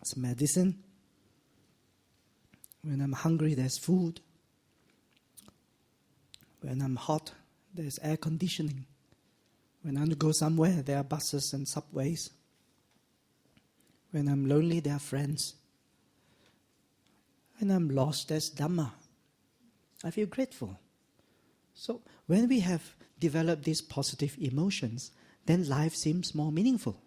it's medicine. When I'm hungry, there's food. When I'm hot, there's air conditioning. When I want to go somewhere, there are buses and subways. When I'm lonely, there are friends. When I'm lost, there's Dhamma. I feel grateful. So when we have developed these positive emotions, then life seems more meaningful.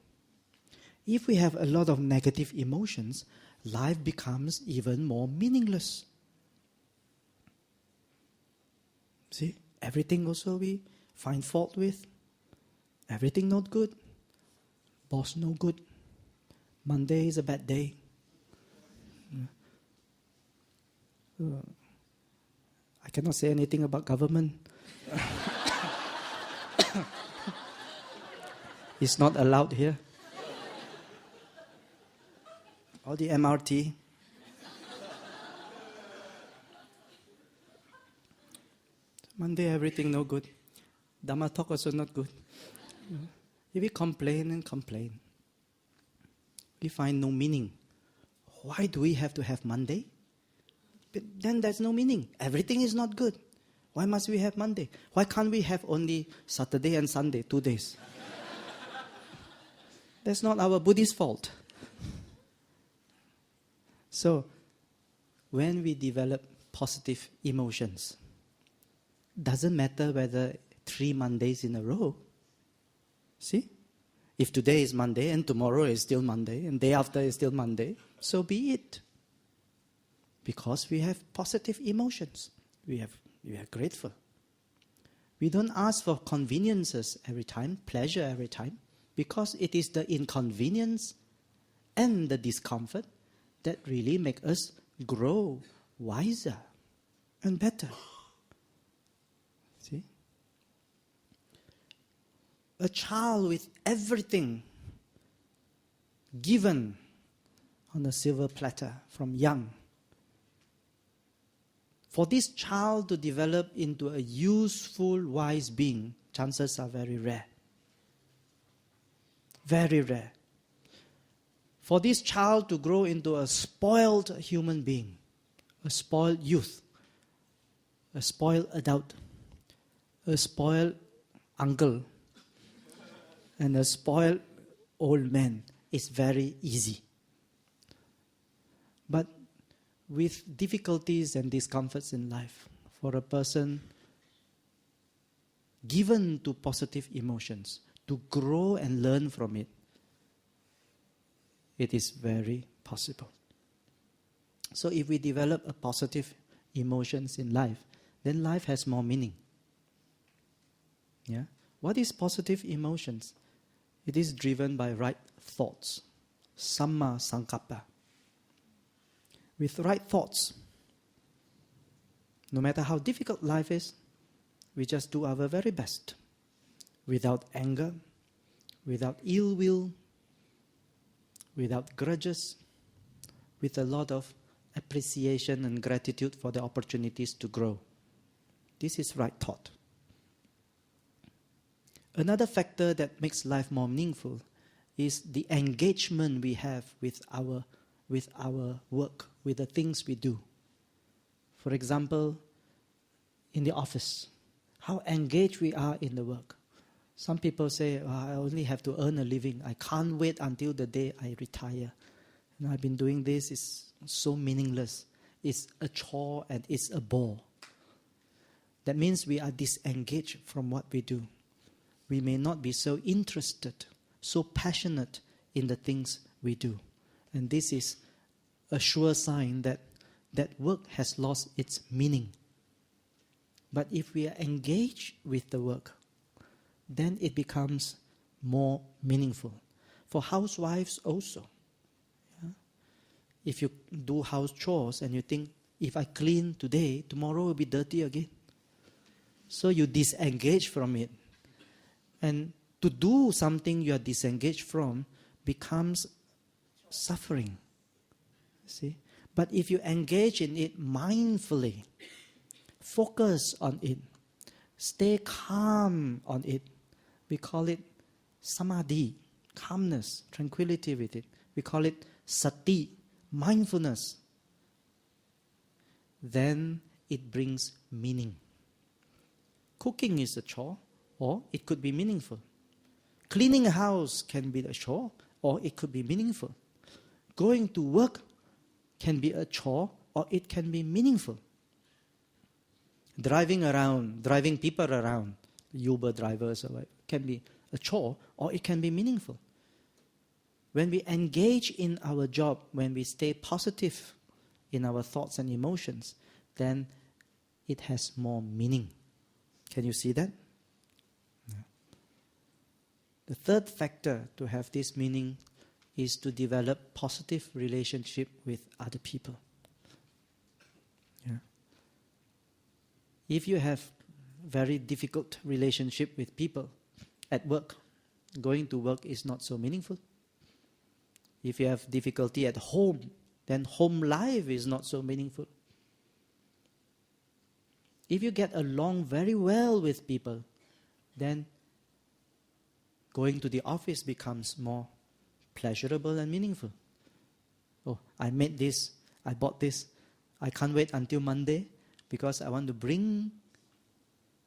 If we have a lot of negative emotions, life becomes even more meaningless. See, everything also we find fault with. Everything not good. Boss no good. Monday is a bad day. I cannot say anything about government. It's not allowed here. Or the MRT. Monday, everything no good. Dhamma talk also not good. If we complain and complain, we find no meaning. Why do we have to have Monday? But then there's no meaning. Everything is not good. Why must we have Monday? Why can't we have only Saturday and Sunday, 2 days? That's not our Buddhist fault. So, when we develop positive emotions, doesn't matter whether 3 Mondays in a row. See? If today is Monday and tomorrow is still Monday and day after is still Monday, so be it. Because we have positive emotions. We are grateful. We don't ask for conveniences every time, pleasure every time, because it is the inconvenience and the discomfort that really make us grow wiser and better. See? A child with everything given on a silver platter from young. For this child to develop into a useful, wise being, chances are very rare. Very rare. For this child to grow into a spoiled human being, a spoiled youth, a spoiled adult, a spoiled uncle, and a spoiled old man, is very easy. But with difficulties and discomforts in life, for a person given to positive emotions, to grow and learn from it, it is very possible. So if we develop a positive emotions in life, then life has more meaning. Yeah? What is positive emotions? It is driven by right thoughts. Samma sankappa. With right thoughts, no matter how difficult life is, we just do our very best. Without anger, without ill will, without grudges, with a lot of appreciation and gratitude for the opportunities to grow. This is right thought. Another factor that makes life more meaningful is the engagement we have with our work, with the things we do. For example, in the office, how engaged we are in the work. Some people say, I only have to earn a living. I can't wait until the day I retire. And I've been doing this, it's so meaningless. It's a chore and it's a bore. That means we are disengaged from what we do. We may not be so interested, so passionate in the things we do. And this is a sure sign that that work has lost its meaning. But if we are engaged with the work, then it becomes more meaningful. For housewives also. Yeah? If you do house chores and you think, if I clean today, tomorrow will be dirty again. So you disengage from it. And to do something you are disengaged from becomes suffering. See? But if you engage in it mindfully, focus on it, stay calm on it, we call it samadhi, calmness, tranquility with it. We call it sati, mindfulness. Then it brings meaning. Cooking is a chore, or it could be meaningful. Cleaning a house can be a chore, or it could be meaningful. Going to work can be a chore, or it can be meaningful. Driving people around, Uber drivers, or whatever, can be a chore, or it can be meaningful. When we engage in our job, when we stay positive in our thoughts and emotions, then it has more meaning. Can you see that? Yeah. The third factor to have this meaning is to develop positive relationship with other people. Yeah. If you have very difficult relationship with people at work, going to work is not so meaningful. If you have difficulty at home, then home life is not so meaningful. If you get along very well with people, then going to the office becomes more pleasurable and meaningful. Oh, I made this, I bought this, I can't wait until Monday because I want to bring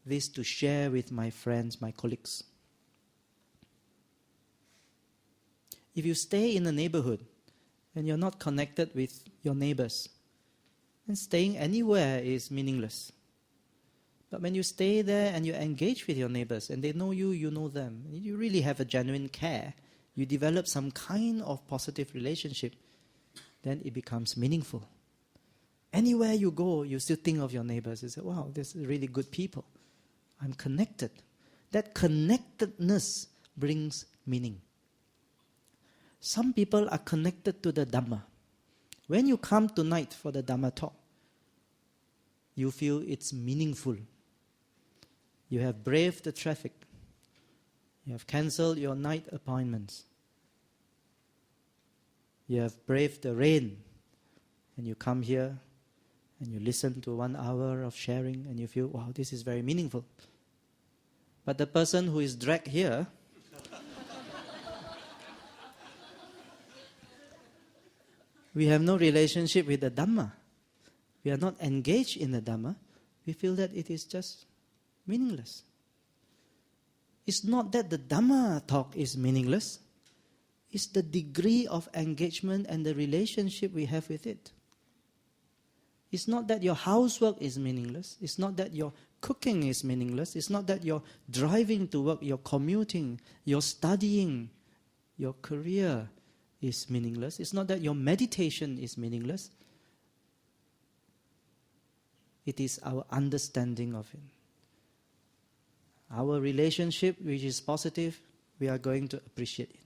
this to share with my friends, my colleagues. If you stay in a neighborhood and you're not connected with your neighbors, then staying anywhere is meaningless. But when you stay there and you engage with your neighbors and they know you, you know them, you really have a genuine care, you develop some kind of positive relationship, then it becomes meaningful. Anywhere you go, you still think of your neighbors. You say, wow, these are really good people. I'm connected. That connectedness brings meaning. Some people are connected to the Dhamma. When you come tonight for the Dhamma talk, you feel it's meaningful. You have braved the traffic. You have cancelled your night appointments. You have braved the rain. And you come here and you listen to 1 hour of sharing and you feel, wow, this is very meaningful. But the person who is dragged here, we have no relationship with the Dhamma. We are not engaged in the Dhamma. We feel that it is just meaningless. It's not that the Dhamma talk is meaningless. It's the degree of engagement and the relationship we have with it. It's not that your housework is meaningless. It's not that your cooking is meaningless. It's not that you're driving to work, you're commuting, you're studying, your career is meaningless. It's not that your meditation is meaningless. It is our understanding of it. Our relationship, which is positive, we are going to appreciate it.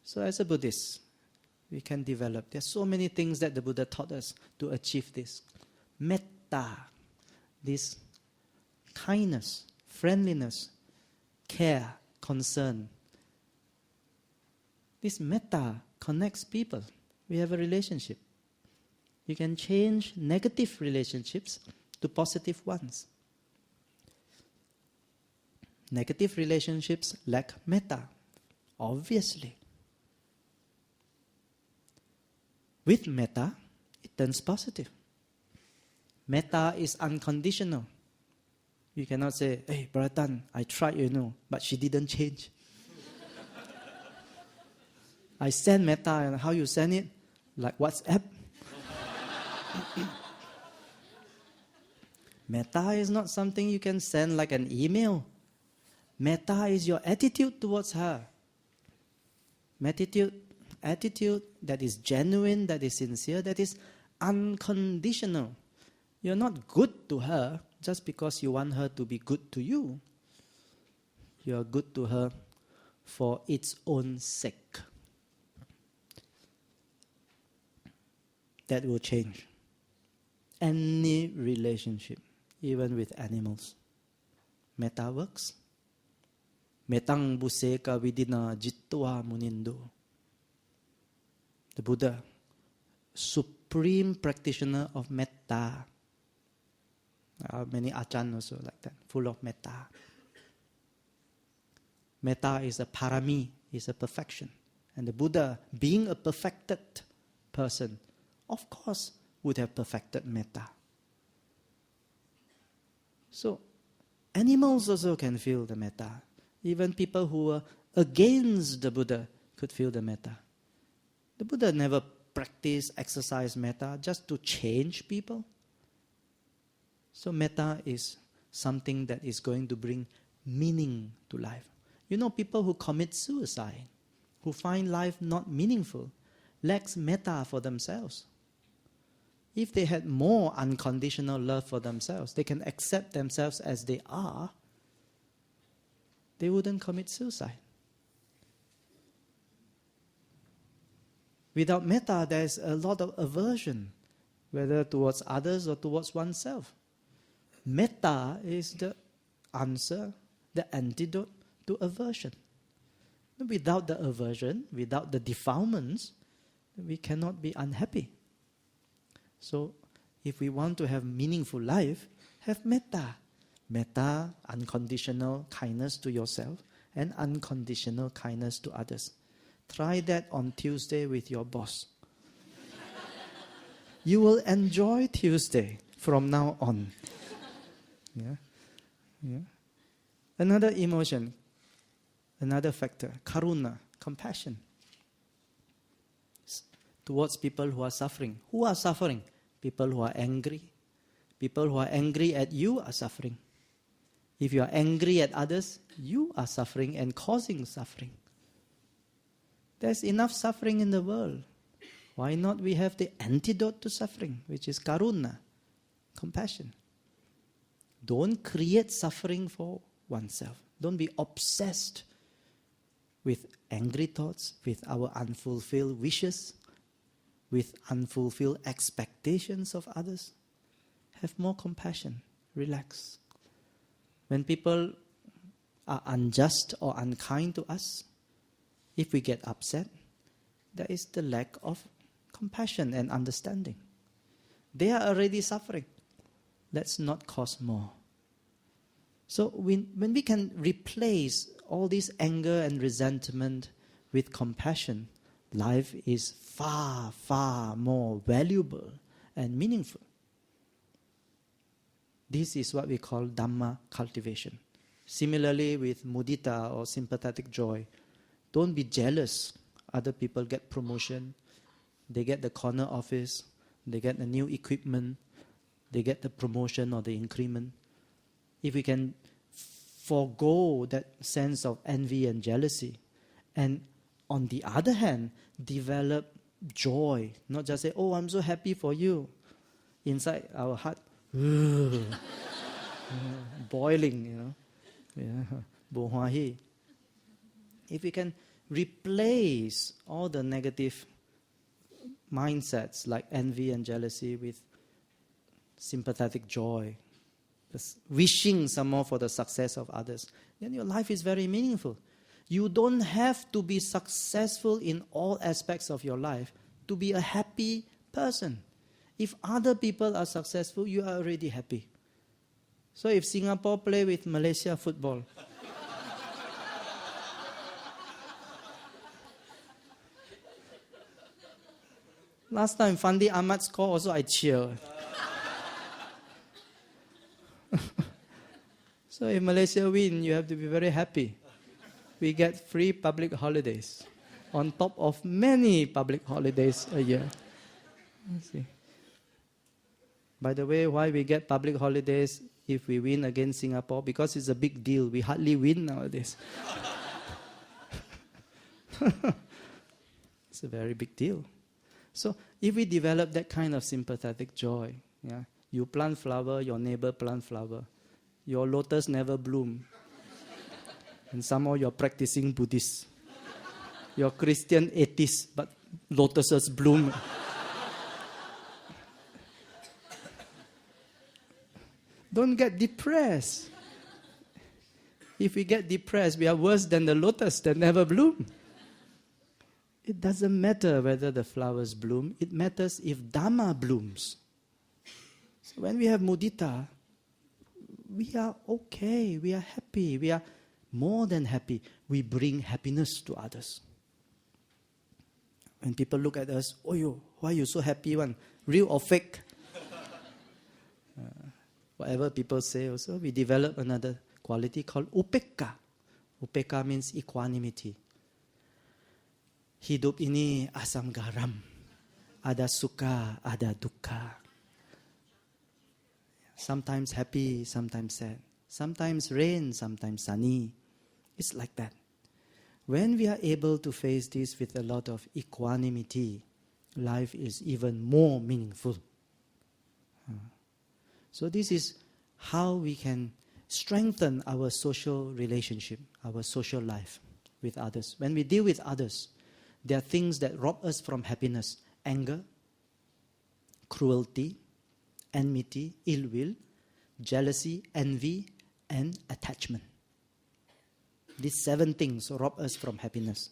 So as a Buddhist, we can develop. There are so many things that the Buddha taught us to achieve this. Metta, this kindness, friendliness, care, concern. This metta connects people. We have a relationship. You can change negative relationships to positive ones. Negative relationships lack metta, obviously. With metta, it turns positive. Metta is unconditional. You cannot say, hey, Brother Tan, I tried, but she didn't change. I send metta, and how you send it? Like WhatsApp. Metta is not something you can send like an email. Metta is your attitude towards her. Attitude that is genuine, that is sincere, that is unconditional. You're not good to her just because you want her to be good to you. You're good to her for its own sake. That will change any relationship, even with animals. Metta works. Metang buseka vidina jitwa munindo. The Buddha, supreme practitioner of metta. Many achan also like that, full of metta. Metta is a parami, is a perfection. And the Buddha, being a perfected person, of course, would have perfected metta. So, animals also can feel the metta. Even people who were against the Buddha could feel the metta. The Buddha never practiced, exercised metta just to change people. So metta is something that is going to bring meaning to life. People who commit suicide, who find life not meaningful, lacks metta for themselves. If they had more unconditional love for themselves, they can accept themselves as they are, they wouldn't commit suicide. Without metta, there's a lot of aversion, whether towards others or towards oneself. Metta is the answer, the antidote to aversion. Without the aversion, without the defilements, we cannot be unhappy. So, if we want to have meaningful life, have metta. Metta, unconditional kindness to yourself and unconditional kindness to others. Try that on Tuesday with your boss. You will enjoy Tuesday from now on. Yeah. Another emotion, another factor, karuna, compassion. Towards people who are suffering. Who are suffering? People who are angry. People who are angry at you are suffering. If you are angry at others, you are suffering and causing suffering. There's enough suffering in the world. Why not we have the antidote to suffering, which is karuna, compassion. Don't create suffering for oneself. Don't be obsessed with angry thoughts, with our unfulfilled wishes, with unfulfilled expectations of others. Have more compassion. Relax. When people are unjust or unkind to us, if we get upset, there is the lack of compassion and understanding. They are already suffering. Let's not cause more. So when we can replace all this anger and resentment with compassion, life is far, far more valuable and meaningful. This is what we call Dhamma cultivation. Similarly with mudita or sympathetic joy, don't be jealous. Other people get promotion, they get the corner office, they get the new equipment, they get the promotion or the increment. If we can forego that sense of envy and jealousy, and on the other hand, develop joy, not just say, oh, I'm so happy for you. Inside our heart, boiling, bohahi. If we can replace all the negative mindsets like envy and jealousy with sympathetic joy, wishing some more for the success of others, then your life is very meaningful. You don't have to be successful in all aspects of your life to be a happy person. If other people are successful, you are already happy. So if Singapore play with Malaysia football, last time Fandi Ahmad score also I cheer. So if Malaysia win, you have to be very happy. We get free public holidays on top of many public holidays a year. Let's see. By the way, why we get public holidays if we win against Singapore? Because it's a big deal. We hardly win nowadays. It's a very big deal. So if we develop that kind of sympathetic joy, you plant flower, your neighbor plant flower, your lotus never bloom, and somehow you're practicing Buddhist. You're Christian atheist, but lotuses bloom. Don't get depressed. If we get depressed, we are worse than the lotus that never bloom. It doesn't matter whether the flowers bloom. It matters if Dhamma blooms. So when we have mudita, we are okay. We are happy. We are more than happy. We bring happiness to others. When people look at us, oh, why are you so happy one? Real or fake? Whatever people say also, we develop another quality called upekka. Upekka means equanimity. Hidup ini asam garam. Ada suka, ada dukkha. Sometimes happy, sometimes sad. Sometimes rain, sometimes sunny. It's like that. When we are able to face this with a lot of equanimity, life is even more meaningful. So this is how we can strengthen our social relationship, our social life with others. When we deal with others, There are things that rob us from happiness: anger, cruelty, enmity, ill will, jealousy, envy, and attachment. These 7 things rob us from happiness.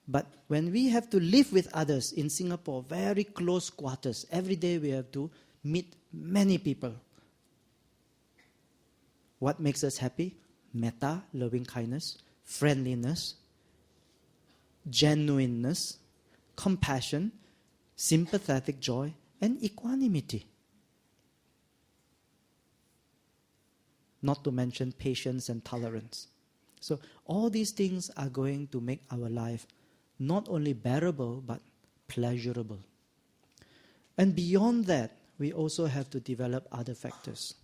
But when we have to live with others in Singapore, very close quarters, every day we have to meet many people. What makes us happy? Metta, loving kindness, friendliness, genuineness, compassion, sympathetic joy, and equanimity. Not to mention patience and tolerance. So all these things are going to make our life not only bearable, but pleasurable. And beyond that, we also have to develop other factors,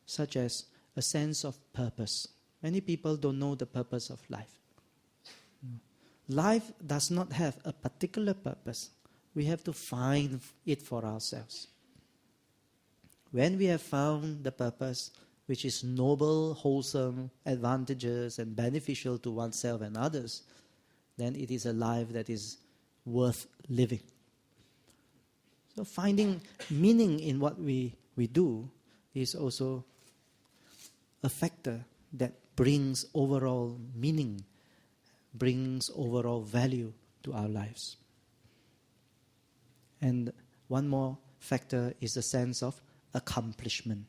such as a sense of purpose. Many people don't know the purpose of life. Life does not have a particular purpose. We have to find it for ourselves. When we have found the purpose, which is noble, wholesome, advantageous, and beneficial to oneself and others, then it is a life that is worth living. So finding meaning in what we do is also a factor that brings overall meaning, brings overall value to our lives. And one more factor is the sense of accomplishment.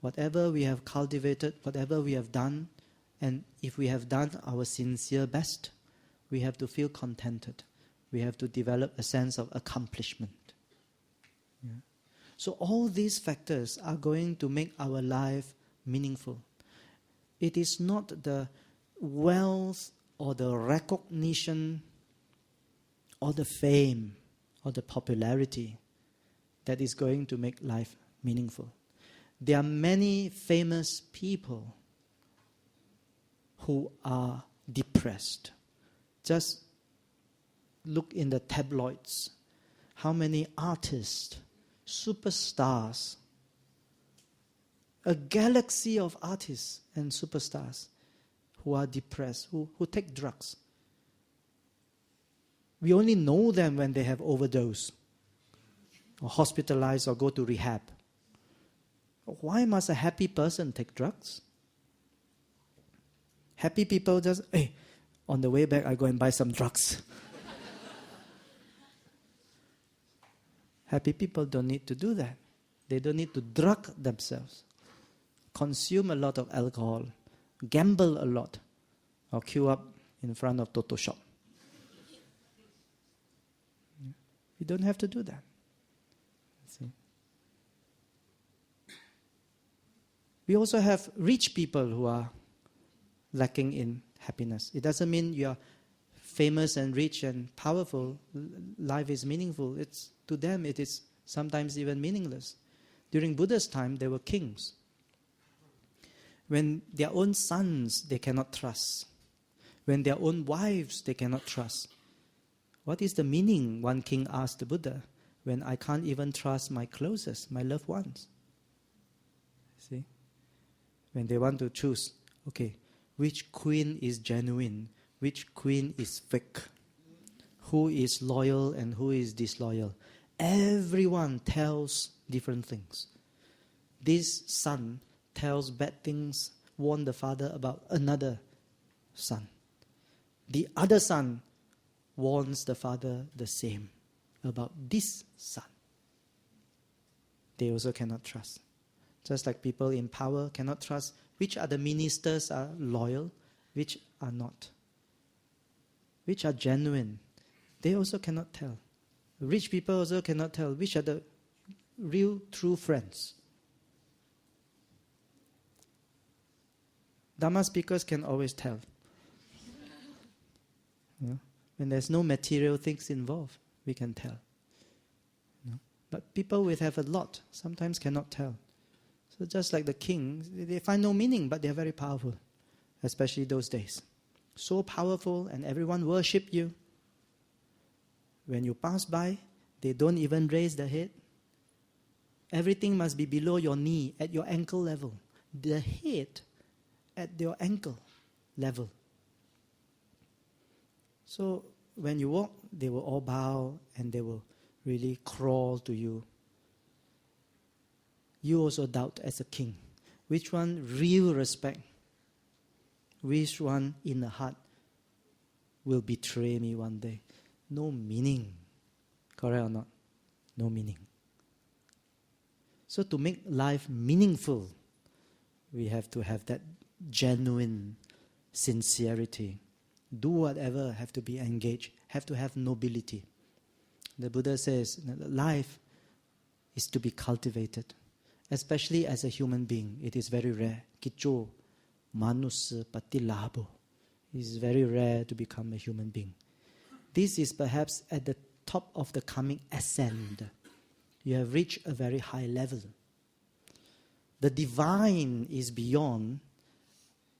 Whatever we have cultivated, whatever we have done, and if we have done our sincere best, we have to feel contented. We have to develop a sense of accomplishment. Yeah. So all these factors are going to make our life meaningful. It is not the wealth or the recognition or the fame or the popularity that is going to make life meaningful. There are many famous people who are depressed. Just look in the tabloids. How many artists, superstars, a galaxy of artists and superstars who are depressed, who take drugs. We only know them when they have overdose or hospitalized or go to rehab. Why must a happy person take drugs? Happy people just, hey, on the way back, I go and buy some drugs. Happy people don't need to do that. They don't need to drug themselves, consume a lot of alcohol, gamble a lot, or queue up in front of Toto shop. You don't have to do that. See? We also have rich people who are lacking in happiness. It doesn't mean you are famous and rich and powerful. Life is meaningful. To them, it is sometimes even meaningless. During Buddha's time, there were kings. When their own sons, they cannot trust. When their own wives, they cannot trust. What is the meaning, one king asked the Buddha, when I can't even trust my closest, my loved ones? See? When they want to choose, okay, which queen is genuine, which queen is fake, who is loyal and who is disloyal. Everyone tells different things. This son tells bad things, warn the father about another son. The other son warns the father the same about this son. They also cannot trust. Just like people in power cannot trust which are the ministers are loyal, which are not, which are genuine. They also cannot tell. Rich people also cannot tell which are the real, true friends. Dharma speakers can always tell. Yeah. When there's no material things involved, we can tell. Yeah. But people with have a lot sometimes cannot tell. So just like the kings, they find no meaning, but they're very powerful, especially those days. So powerful, and everyone worship you. When you pass by, they don't even raise their head. Everything must be below your knee, at your ankle level. The head at your ankle level. So when you walk, they will all bow and they will really crawl to you. You also doubt as a king. Which one real respect? Which one in the heart will betray me one day? No meaning. Correct or not? No meaning. So to make life meaningful, we have to have that genuine sincerity. Do whatever, have to be engaged, have to have nobility. The Buddha says that life is to be cultivated, especially as a human being. It is very rare. Kicho, manus patilabo. It is very rare to become a human being. This is perhaps at the top of the coming ascent. You have reached a very high level. The divine is beyond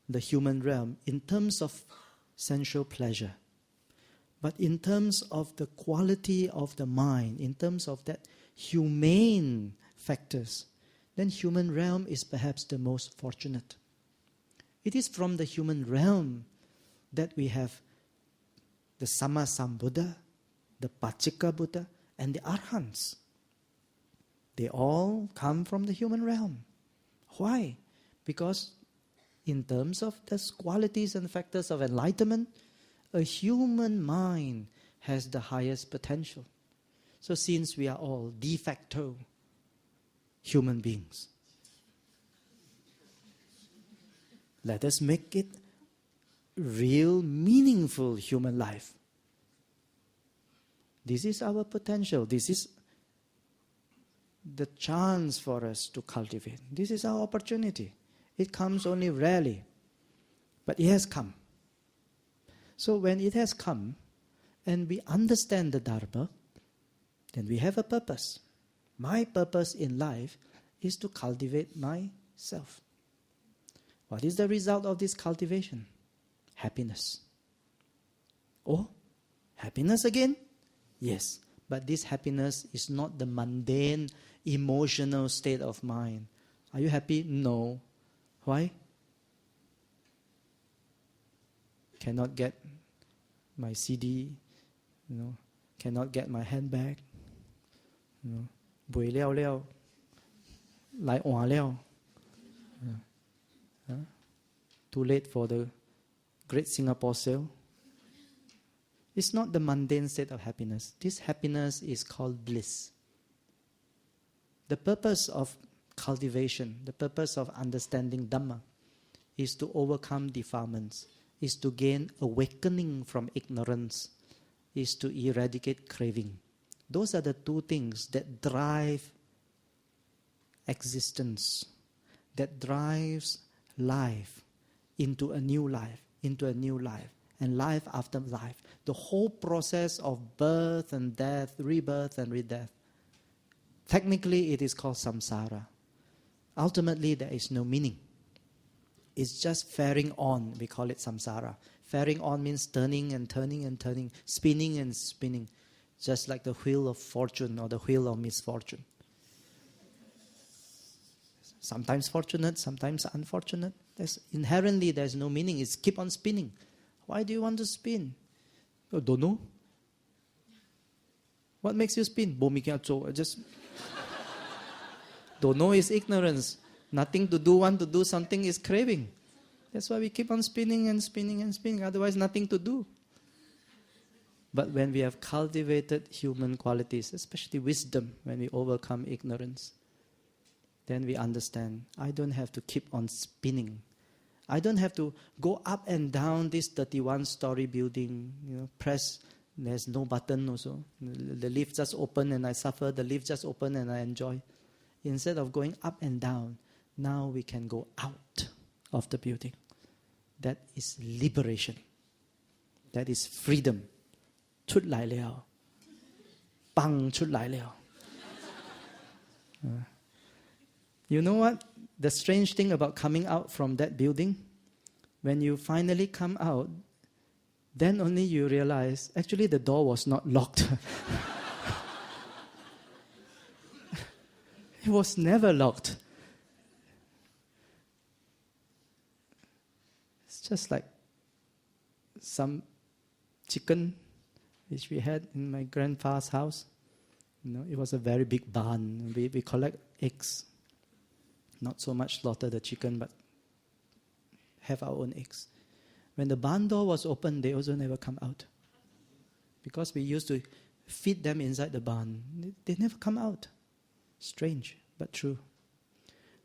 the human realm in terms of sensual pleasure. But in terms of the quality of the mind, in terms of that humane factors, then human realm is perhaps the most fortunate. It is from the human realm that we have the Sammasambuddha, the Pacceka Buddha, and the Arhants. They all come from the human realm. Why? Because in terms of the qualities and factors of enlightenment, a human mind has the highest potential. So since we are all de facto human beings, let us make it real, meaningful human life. This is our potential. This is the chance for us to cultivate. This is our opportunity. It comes only rarely, but it has come. So when it has come, and we understand the Dharma, then we have a purpose. My purpose in life is to cultivate myself. What is the result of this cultivation? Happiness. Oh, happiness again? Yes, but this happiness is not the mundane, emotional state of mind. Are you happy? No. Why? Cannot get my CD, cannot get my handbag, bui liao liao, lai wah liao. Too late for the Great Singapore Sale. It's not the mundane state of happiness. This happiness is called bliss. The purpose of cultivation, the purpose of understanding Dhamma is to overcome defilements, is to gain awakening from ignorance, is to eradicate craving. Those are the two things that drive existence, that drives life into a new life, and life after life. The whole process of birth and death, rebirth and redeath. Technically, it is called samsara. Ultimately, there is no meaning. It's just faring on. We call it samsara. Faring on means turning and turning and turning, spinning and spinning, just like the wheel of fortune or the wheel of misfortune. Sometimes fortunate, sometimes unfortunate. Inherently, there's no meaning. It's keep on spinning. Why do you want to spin? Oh, don't know. What makes you spin? Just don't know is ignorance. Nothing to do, want to do something is craving. That's why we keep on spinning and spinning and spinning. Otherwise, nothing to do. But when we have cultivated human qualities, especially wisdom, when we overcome ignorance, then we understand, I don't have to keep on spinning. I don't have to go up and down this 31-story building, press, there's no button also. The lift just open and I suffer, the lift just open and I enjoy. Instead of going up and down, now we can go out of the building. That is liberation. That is freedom. 出來了，蹦出來了。You know what? The strange thing about coming out from that building, when you finally come out, then only you realize, actually the door was not locked. It was never locked. It's just like some chicken which we had in my grandpa's house. It was a very big barn. We collect eggs. Not so much slaughter the chicken, but have our own eggs. When the barn door was open, they also never come out. Because we used to feed them inside the barn. They never come out. Strange, but true.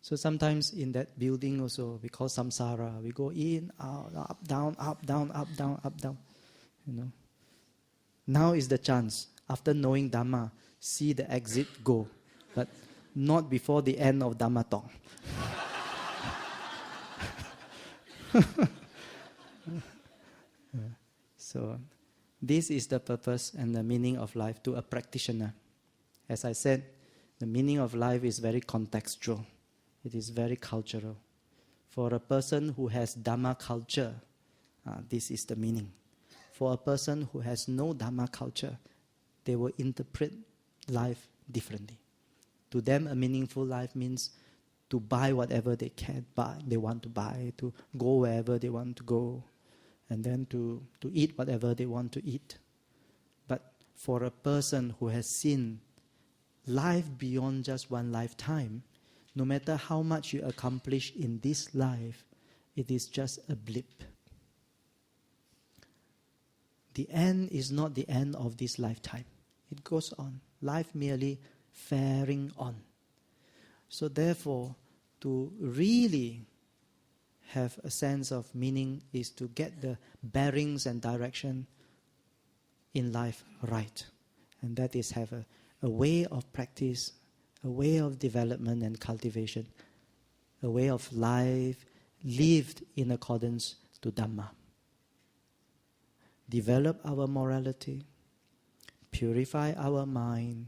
So sometimes in that building also, we call samsara. We go in, out, up, down, up, down, up, down, up, down. Now is the chance. After knowing Dhamma, see the exit, go. But not before the end of Dhamma talk. So this is the purpose and the meaning of life to a practitioner. As I said, the meaning of life is very contextual. It is very cultural. For a person who has Dhamma culture, this is the meaning. For a person who has no Dhamma culture, they will interpret life differently. To them, a meaningful life means to buy whatever they can buy, they want to buy, to go wherever they want to go, and then to eat whatever they want to eat. But for a person who has seen life beyond just one lifetime, no matter how much you accomplish in this life, it is just a blip. The end is not the end of this lifetime. It goes on. Life merely faring on. So therefore, to really have a sense of meaning is to get the bearings and direction in life right. And that is have a way of practice, a way of development and cultivation, a way of life lived in accordance to Dhamma. Develop our morality, purify our mind,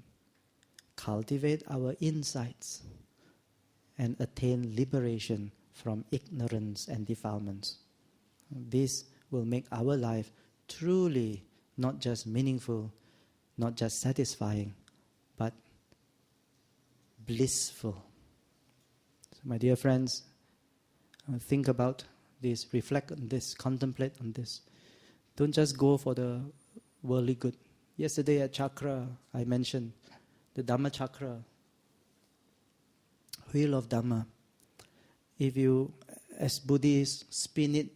cultivate our insights, and attain liberation from ignorance and defilements. This will make our life truly not just meaningful, not just satisfying, but blissful. So my dear friends, think about this, reflect on this, contemplate on this. Don't just go for the worldly good. Yesterday at Chakra, I mentioned the Dhamma Chakra, wheel of Dhamma. If you, as Buddhists, spin it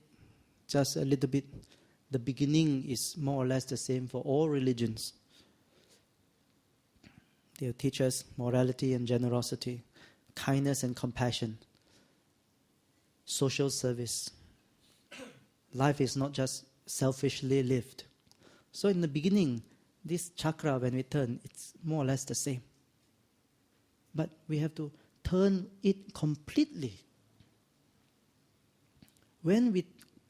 just a little bit, the beginning is more or less the same for all religions. They teach us morality and generosity, kindness and compassion, social service. Life is not just selfishly lived. So in the beginning, this chakra, when we turn, it's more or less the same. But we have to turn it completely. When we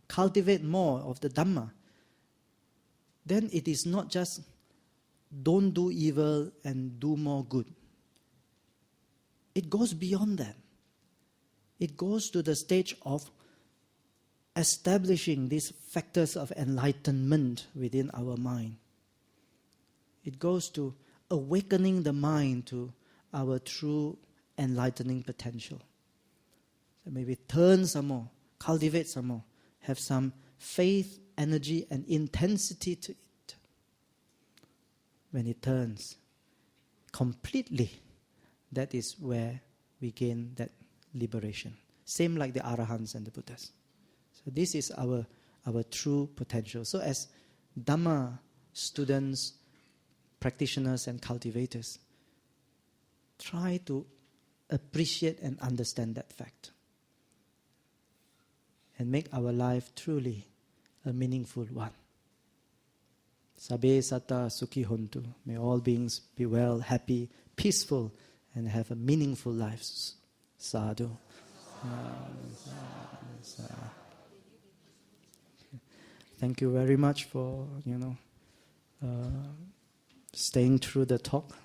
cultivate more of the Dhamma, then it is not just don't do evil and do more good. It goes beyond that. It goes to the stage of establishing these factors of enlightenment within our mind. It goes to awakening the mind to our true enlightening potential. So maybe turn some more, cultivate some more, have some faith, energy, and intensity to it. When it turns completely, that is where we gain that liberation. Same like the Arahants and the Buddhas. So this is our true potential. So as Dhamma students, practitioners and cultivators, try to appreciate and understand that fact. And make our life truly a meaningful one. Sabbe satta sukhi hontu. May all beings be well, happy, peaceful, and have a meaningful life. Sadhu. Thank you very much for, staying through the talk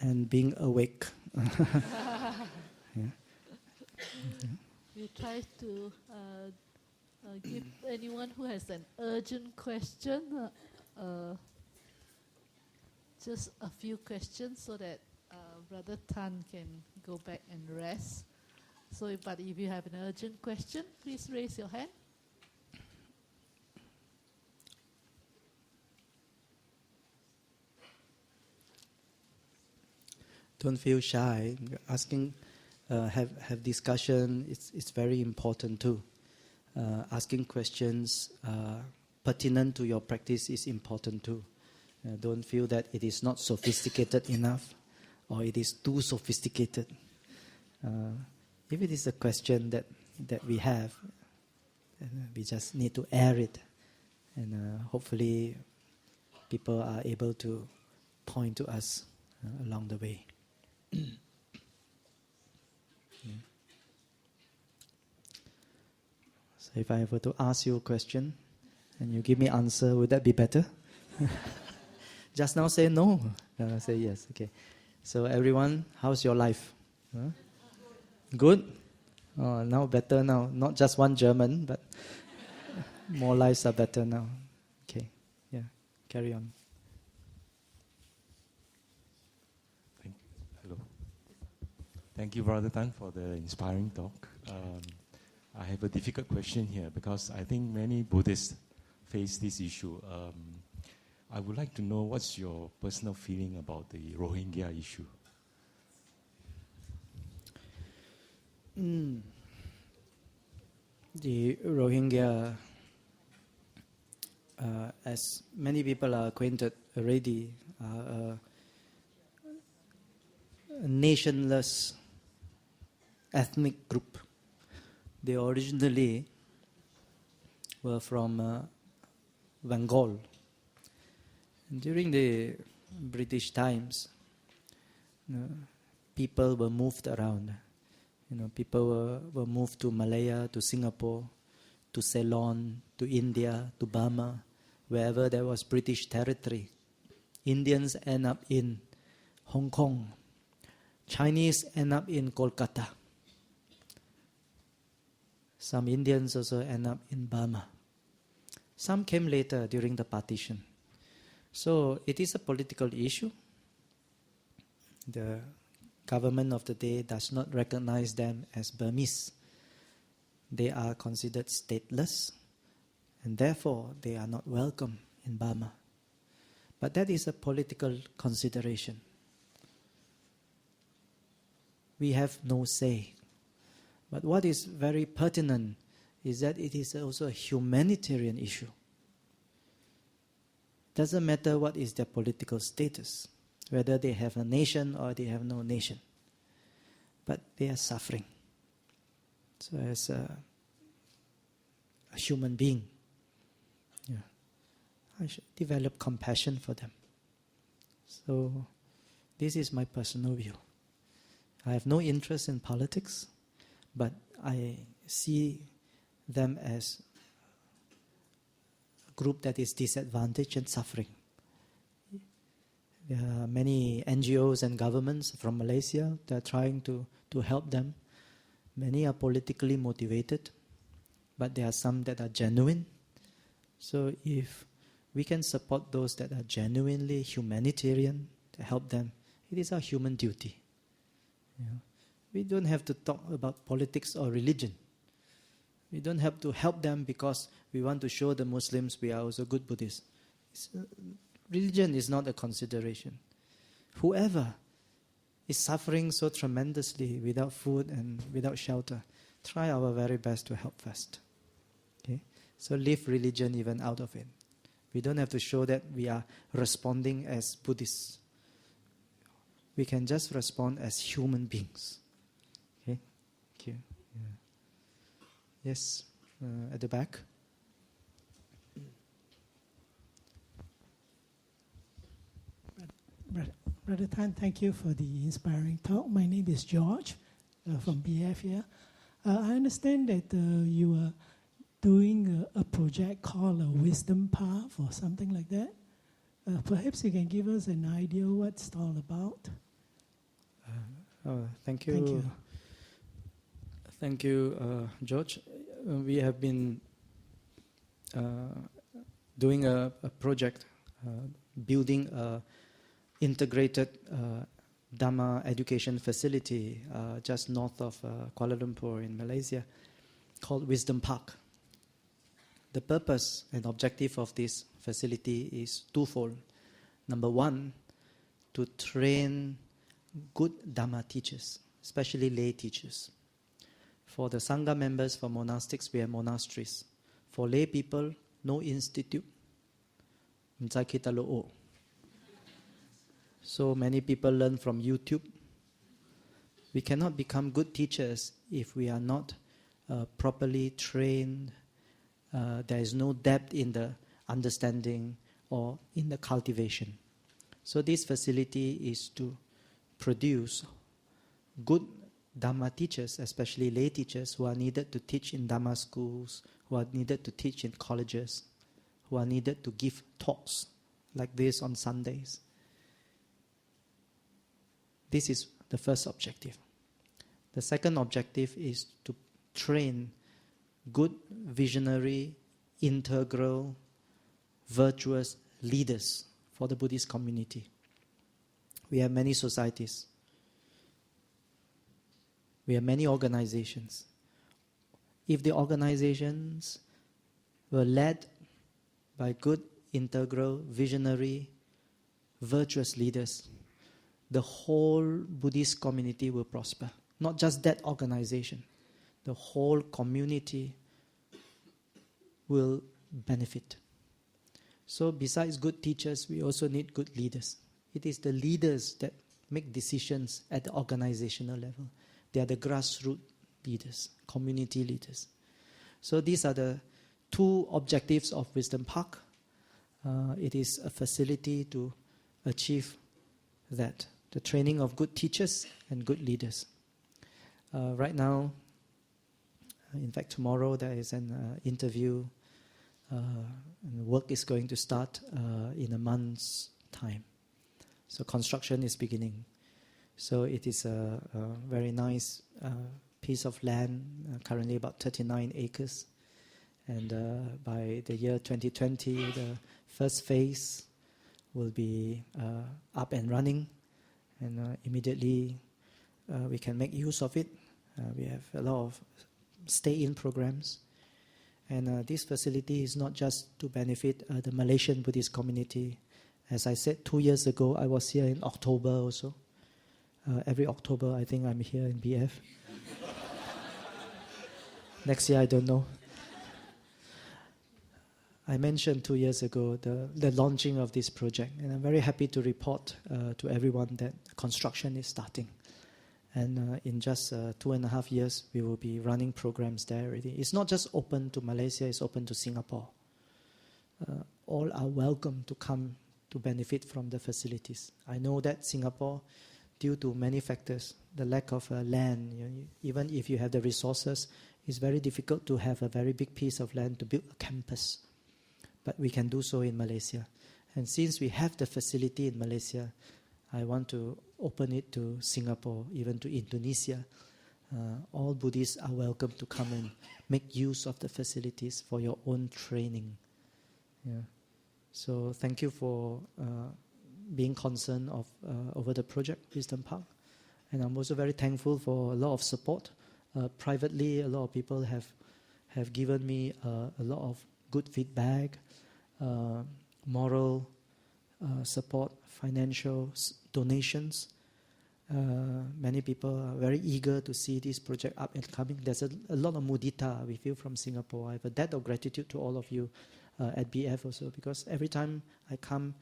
and being awake. Yeah.
We try to give anyone who has an urgent question just a few questions so that Brother Tan can go back and rest. But if you have an urgent question, please raise your hand.
Don't feel shy. Asking, have discussion. It's very important too. Asking questions pertinent to your practice is important too. Don't feel that it is not sophisticated enough, or it is too sophisticated. If it is a question that we have, we just need to air it, and hopefully people are able to point to us along the way. So if I were to ask you a question and you give me answer, would that be better? Just now say no. Say yes. Okay. So everyone, how's your life? Huh? Good? Oh, now better now. Not just one German, but more lives are better now. Okay. Yeah. Carry on.
Hello. Thank you, Brother Tan, for the inspiring talk. I have a difficult question here because I think many Buddhists face this issue. I would like to know what's your personal feeling about the Rohingya issue.
The Rohingya, as many people are acquainted already, are a nationless ethnic group. They originally were from Bengal. During the British times, people were moved around. People were moved to Malaya, to Singapore, to Ceylon, to India, to Burma, wherever there was British territory. Indians end up in Hong Kong. Chinese end up in Kolkata. Some Indians also end up in Burma. Some came later during the partition. So it is a political issue. The government of the day does not recognize them as Burmese. They are considered stateless, and therefore they are not welcome in Burma. But that is a political consideration. We have no say. But what is very pertinent is that it is also a humanitarian issue. Doesn't matter what is their political status, whether they have a nation or they have no nation. But they are suffering. So as a human being, I should develop compassion for them. So this is my personal view. I have no interest in politics, but I see them as a group that is disadvantaged and suffering. There are many NGOs and governments from Malaysia that are trying to help them. Many are politically motivated, but there are some that are genuine. So if we can support those that are genuinely humanitarian to help them, it is our human duty. We don't have to talk about politics or religion. We don't have to help them because we want to show the Muslims we are also good Buddhists. Religion is not a consideration. Whoever is suffering so tremendously without food and without shelter, try our very best to help first. Okay? So leave religion even out of it. We don't have to show that we are responding as Buddhists. We can just respond as human beings. Okay? Thank you. Yeah. Yes, at the back.
Brother Tan, thank you for the inspiring talk. My name is George from BF here. I understand that you are doing a project called a Wisdom Path or something like that. Perhaps you can give us an idea what it's all about.
Thank you.
Thank you.
Thank you, George. We have been doing a project, building a integrated Dhamma education facility just north of Kuala Lumpur in Malaysia called Wisdom Park. The purpose and objective of this facility is twofold. Number one, to train good Dhamma teachers, especially lay teachers. For the Sangha members, for monastics, we have monasteries. For lay people, no institute. So many people learn from YouTube. We cannot become good teachers if we are not properly trained. There is no depth in the understanding or in the cultivation. So this facility is to produce good Dhamma teachers, especially lay teachers who are needed to teach in Dhamma schools, who are needed to teach in colleges, who are needed to give talks like this on Sundays. This is the first objective. The second objective is to train good, visionary, integral, virtuous leaders for the Buddhist community. We have many societies. We have many organizations. If the organizations were led by good, integral, visionary, virtuous leaders, the whole Buddhist community will prosper. Not just that organization. The whole community will benefit. So besides good teachers, we also need good leaders. It is the leaders that make decisions at the organizational level. They are the grassroots leaders, community leaders. So these are the two objectives of Wisdom Park. It is a facility to achieve that, the training of good teachers and good leaders. Right now, in fact tomorrow there is an interview, and work is going to start in a month's time. So construction is beginning. So it is a very nice piece of land, currently about 39 acres. And by the year 2020, the first phase will be up and running. And immediately we can make use of it. We have a lot of stay-in programs. And this facility is not just to benefit the Malaysian Buddhist community. As I said, 2 years ago, I was here in October also. Every October, I think I'm here in BF. Next year, I don't know. I mentioned 2 years ago the launching of this project, and I'm very happy to report to everyone that construction is starting. And in just 2.5 years, we will be running programs there already. It's not just open to Malaysia, it's open to Singapore. All are welcome to come to benefit from the facilities. I know that Singapore, due to many factors, the lack of land, even if you have the resources, it's very difficult to have a very big piece of land to build a campus. But we can do so in Malaysia. And since we have the facility in Malaysia, I want to open it to Singapore, even to Indonesia. All Buddhists are welcome to come and make use of the facilities for your own training. Yeah. So thank you for being concerned over the project, Wisdom Park. And I'm also very thankful for a lot of support. Privately, a lot of people have given me a lot of good feedback, moral support, financial donations. Many people are very eager to see this project up and coming. There's a lot of mudita we feel from Singapore. I have a debt of gratitude to all of you at BF also, because every time I come,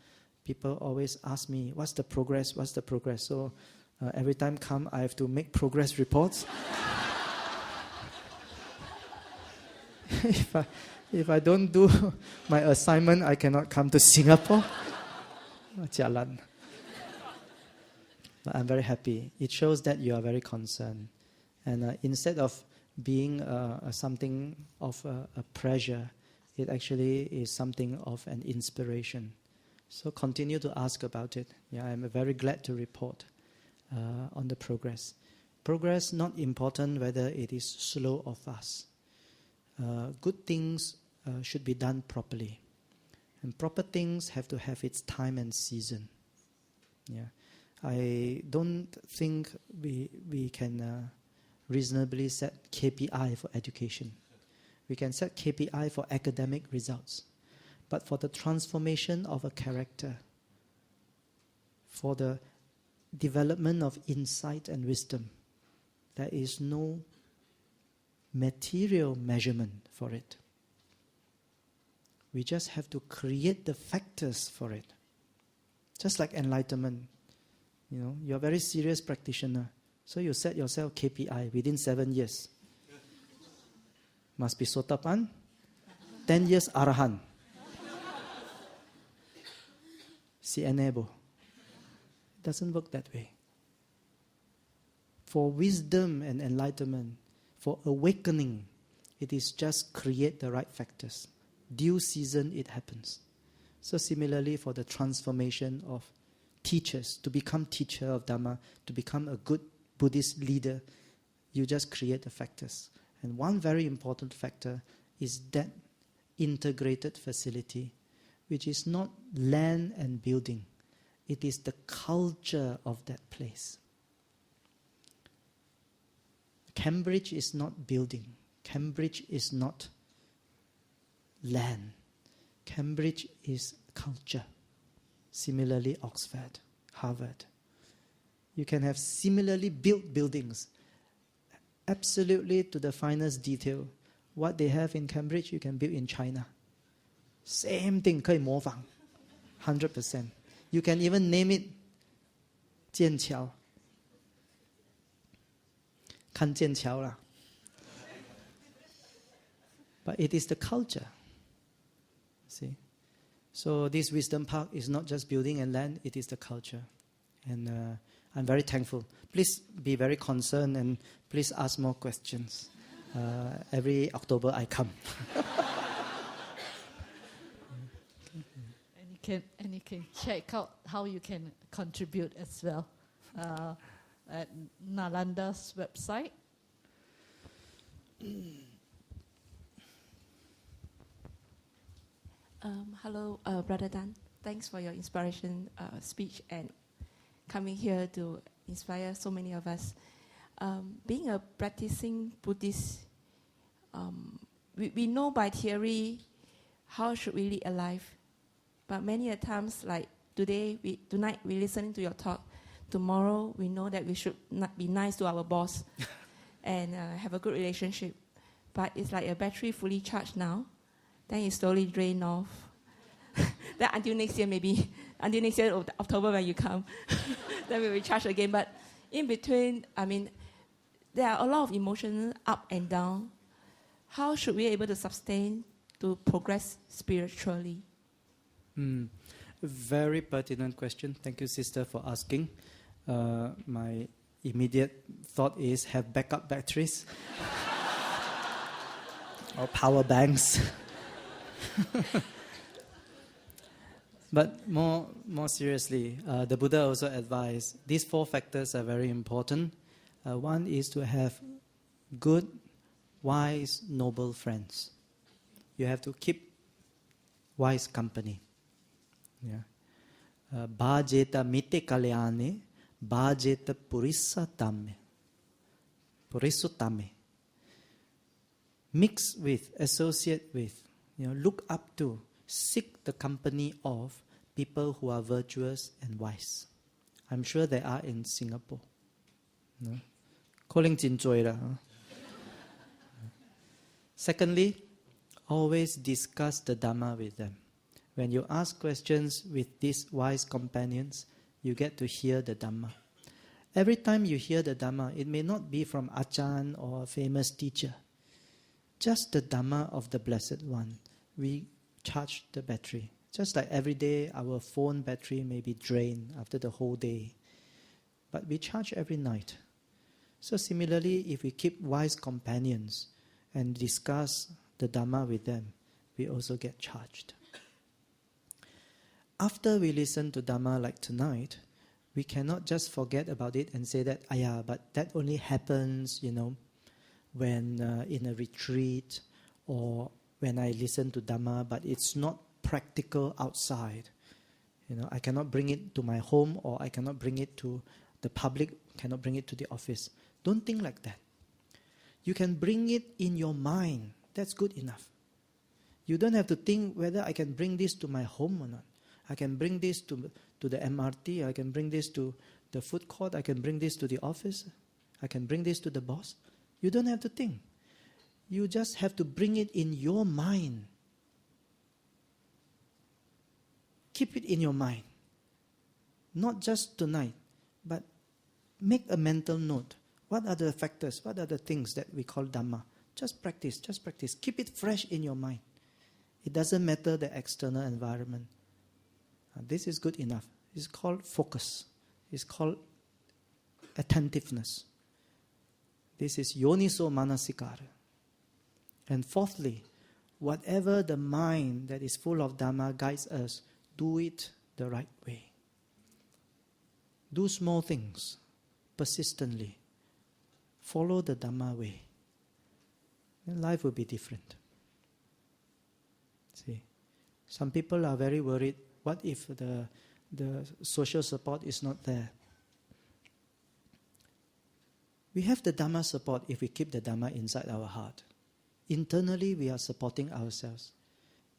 people always ask me, what's the progress? So every time I come, I have to make progress reports. If I don't do my assignment, I cannot come to Singapore. Jalan. But I'm very happy. It shows that you are very concerned. And instead of being something of a pressure, it actually is something of an inspiration. So continue to ask about it. Yeah, I'm very glad to report on the progress. Progress not important whether it is slow or fast. Good things should be done properly. And proper things have to have its time and season. Yeah, I don't think we can reasonably set KPI for education. We can set KPI for academic results. But for the transformation of a character, for the development of insight and wisdom. There is no material measurement for it. We just have to create the factors for it. Just like enlightenment. You're a very serious practitioner. So you set yourself KPI within 7 years. Must be Sotapan. 10 years Arahan. Si enable. It doesn't work that way. For wisdom and enlightenment, for awakening, it is just create the right factors. Due season, it happens. So similarly, for the transformation of teachers, to become teacher of Dhamma, to become a good Buddhist leader, you just create the factors. And one very important factor is that integrated facility, which is not land and building. It is the culture of that place. Cambridge is not building. Cambridge is not land. Cambridge is culture. Similarly, Oxford, Harvard. You can have similarly built buildings, absolutely to the finest detail. What they have in Cambridge, you can build in China. Same thing, 可以模仿, 100%. You can even name it 剑桥. 看剑桥啦. But it is the culture. See? So this wisdom park is not just building and land, it is the culture. And I'm very thankful. Please be very concerned and please ask more questions. Every October I come.
And you can check out how you can contribute as well at Nalanda's website.
Hello, Brother Dan. Thanks for your inspiration speech and coming here to inspire so many of us. Being a practicing Buddhist, we know by theory how should we lead a life. But many a times, like tonight we listening to your talk. Tomorrow we know that we should not be nice to our boss and have a good relationship. But it's like a battery fully charged now. Then it slowly drain off. Then until next year, maybe. Until next year, October when you come. Then we will charge again. But in between, there are a lot of emotions up and down. How should we be able to sustain, to progress spiritually?
Very pertinent question. Thank you, sister, for asking. My immediate thought is have backup batteries or power banks. But more seriously, the Buddha also advised these 4 factors are very important. One is to have good, wise, noble friends. You have to keep wise company. Bhajeta mite kalyane, bhajeta purisatame. Purisutame. Mix with, associate with, look up to, seek the company of people who are virtuous and wise. I'm sure they are in Singapore. Secondly, always discuss the Dhamma with them. When you ask questions with these wise companions, you get to hear the Dhamma. Every time you hear the Dhamma, it may not be from Achan or a famous teacher. Just the Dhamma of the Blessed One. We charge the battery. Just like every day, our phone battery may be drained after the whole day. But we charge every night. So similarly, if we keep wise companions and discuss the Dhamma with them, we also get charged. After we listen to Dhamma like tonight, we cannot just forget about it and say that, but that only happens, when in a retreat or when I listen to Dhamma, but it's not practical outside. I cannot bring it to my home or I cannot bring it to the public, cannot bring it to the office. Don't think like that. You can bring it in your mind. That's good enough. You don't have to think whether I can bring this to my home or not. I can bring this to to the MRT, I can bring this to the food court, I can bring this to the office, I can bring this to the boss. You don't have to think. You just have to bring it in your mind. Keep it in your mind. Not just tonight, but make a mental note. What are the factors? What are the things that we call Dhamma? Just practice, just practice. Keep it fresh in your mind. It doesn't matter the external environment. This is good enough. It's called focus. It's called attentiveness. This is yoniso manasikara. And fourthly, whatever the mind that is full of Dhamma guides us, do it the right way. Do small things persistently. Follow the Dhamma way. Then life will be different. See, some people are very worried. What if the social support is not there? We have the Dhamma support if we keep the Dhamma inside our heart. Internally, we are supporting ourselves.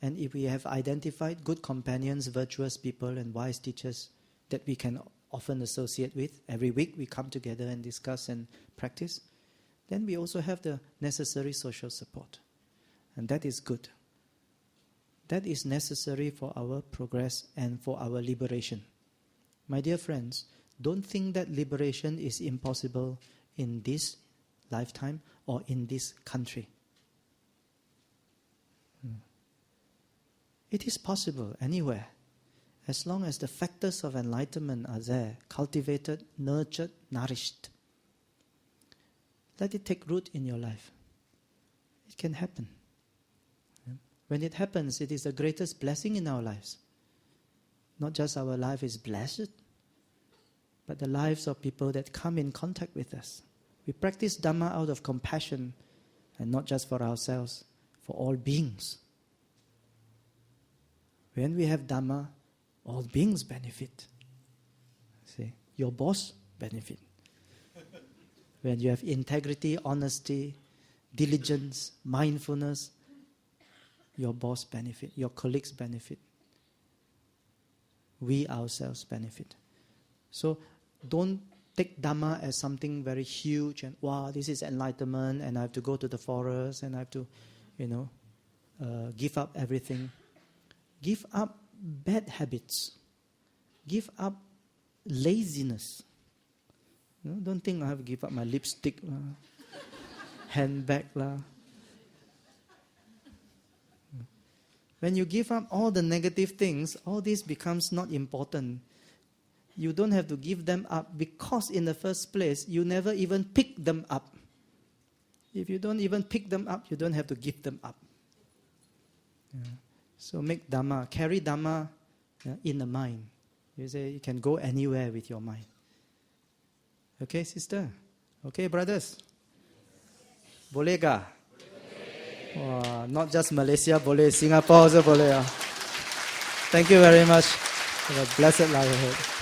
And if we have identified good companions, virtuous people, and wise teachers that we can often associate with, every week we come together and discuss and practice, then we also have the necessary social support. And that is good. That is necessary for our progress and for our liberation. My dear friends, don't think that liberation is impossible in this lifetime or in this country. It is possible anywhere, as long as the factors of enlightenment are there, cultivated, nurtured, nourished. Let it take root in your life. It can happen. When it happens, it is the greatest blessing in our lives. Not just our life is blessed, but the lives of people that come in contact with us. We practice Dhamma out of compassion, and not just for ourselves, for all beings. When we have Dhamma, all beings benefit. See, your boss benefit. When you have integrity, honesty, diligence, mindfulness, your boss benefit, your colleagues benefit. We ourselves benefit. So don't take Dhamma as something very huge and wow, this is enlightenment and I have to go to the forest and I have to, give up everything. Give up bad habits. Give up laziness. Don't think I have to give up my lipstick, handbag. When you give up all the negative things, all this becomes not important. You don't have to give them up because in the first place, you never even pick them up. If you don't even pick them up, you don't have to give them up. So make Dhamma, carry Dhamma in the mind. You say you can go anywhere with your mind. Okay, sister? Okay, brothers? Boleh kah? Wah, not just Malaysia, boleh. Singapore also boleh. Thank you very much. Have a blessed life ahead.